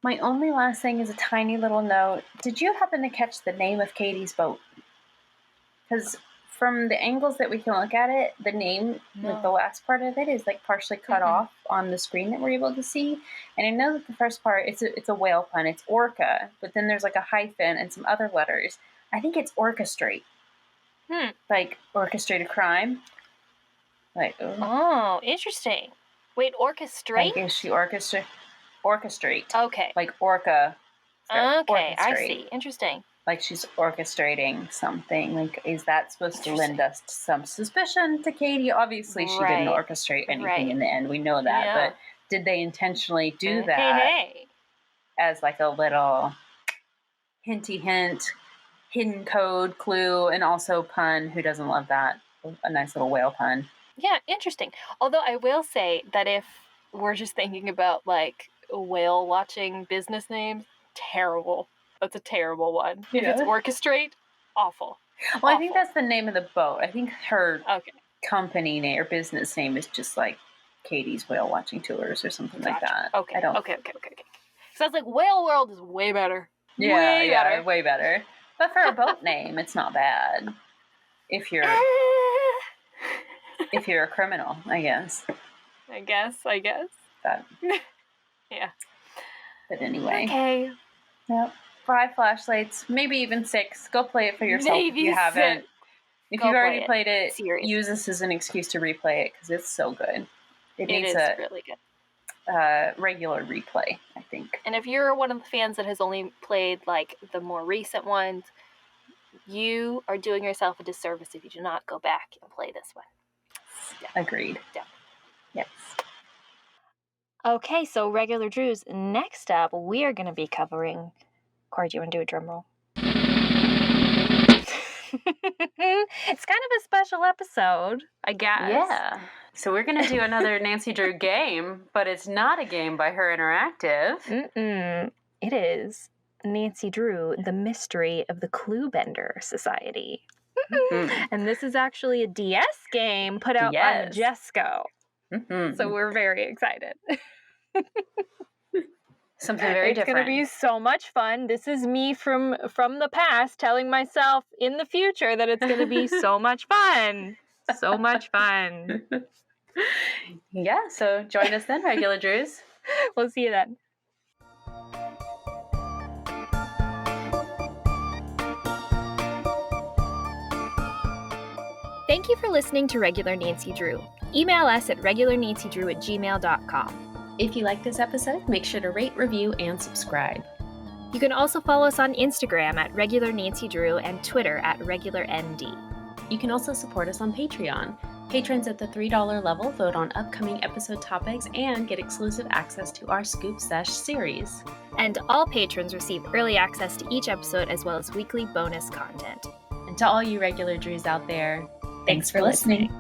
My only last thing is a tiny little note. Did you happen to catch the name of Katie's boat? Because... from the angles that we can look at it, the name, like the last part of it, is like partially cut off on the screen that we're able to see. And I know that the first part, it's a whale pun. It's orca, but then there's like a hyphen and some other letters. I think it's orchestrate. Like orchestrated crime. Like oh, interesting. Wait, orchestrate? Like is she orchestrate? Okay. Like orca. Okay, I see. Interesting. Like she's orchestrating something. Like, is that supposed to lend us to some suspicion to Katie? Obviously, she didn't orchestrate anything in the end. We know that. But did they intentionally do that as like a little hinty hint, hidden code, clue, and also pun? Who doesn't love that? A nice little whale pun. Yeah, interesting. Although I will say that if we're just thinking about like whale watching business names, terrible. That's a terrible one. If it's orchestrate, awful. Well, I think that's the name of the boat. I think her company name or business name is just like Katie's Whale Watching Tours or something like that. Okay. Okay. So that's like Whale World is way better. Way better. But for a boat name, it's not bad. If you're a criminal, I guess. I guess. But, yeah. But anyway. Okay. Yep. 5 flashlights, maybe even 6. Go play it for yourself if you haven't. If you've already played it, use this as an excuse to replay it because it's so good. It needs a really good. Regular replay, I think. And if you're one of the fans that has only played like the more recent ones, you are doing yourself a disservice if you do not go back and play this one. Yeah. Agreed. Yeah. Yes. Okay, so regular Drews. Next up, we are going to be covering... Kori, do you want to do a drum roll? It's kind of a special episode, I guess. Yeah. So we're going to do another Nancy Drew game, but it's not a game by Her Interactive. It is Nancy Drew, The Mystery of the Clue Bender Society. And this is actually a DS game put out on Jesco. So we're very excited. Something very different. It's going to be so much fun. This is me from the past telling myself in the future that it's going to be so much fun. So much fun. Yeah, so join us then, regular Drews. We'll see you then. Thank you for listening to Regular Nancy Drew. Email us at regularnancydrew@gmail.com. If you like this episode, make sure to rate, review, and subscribe. You can also follow us on Instagram at Regular Nancy Drew and Twitter at RegularND. You can also support us on Patreon. Patrons at the $3 level vote on upcoming episode topics and get exclusive access to our Scoop Sesh series. And all patrons receive early access to each episode as well as weekly bonus content. And to all you regular Drews out there, thanks for listening.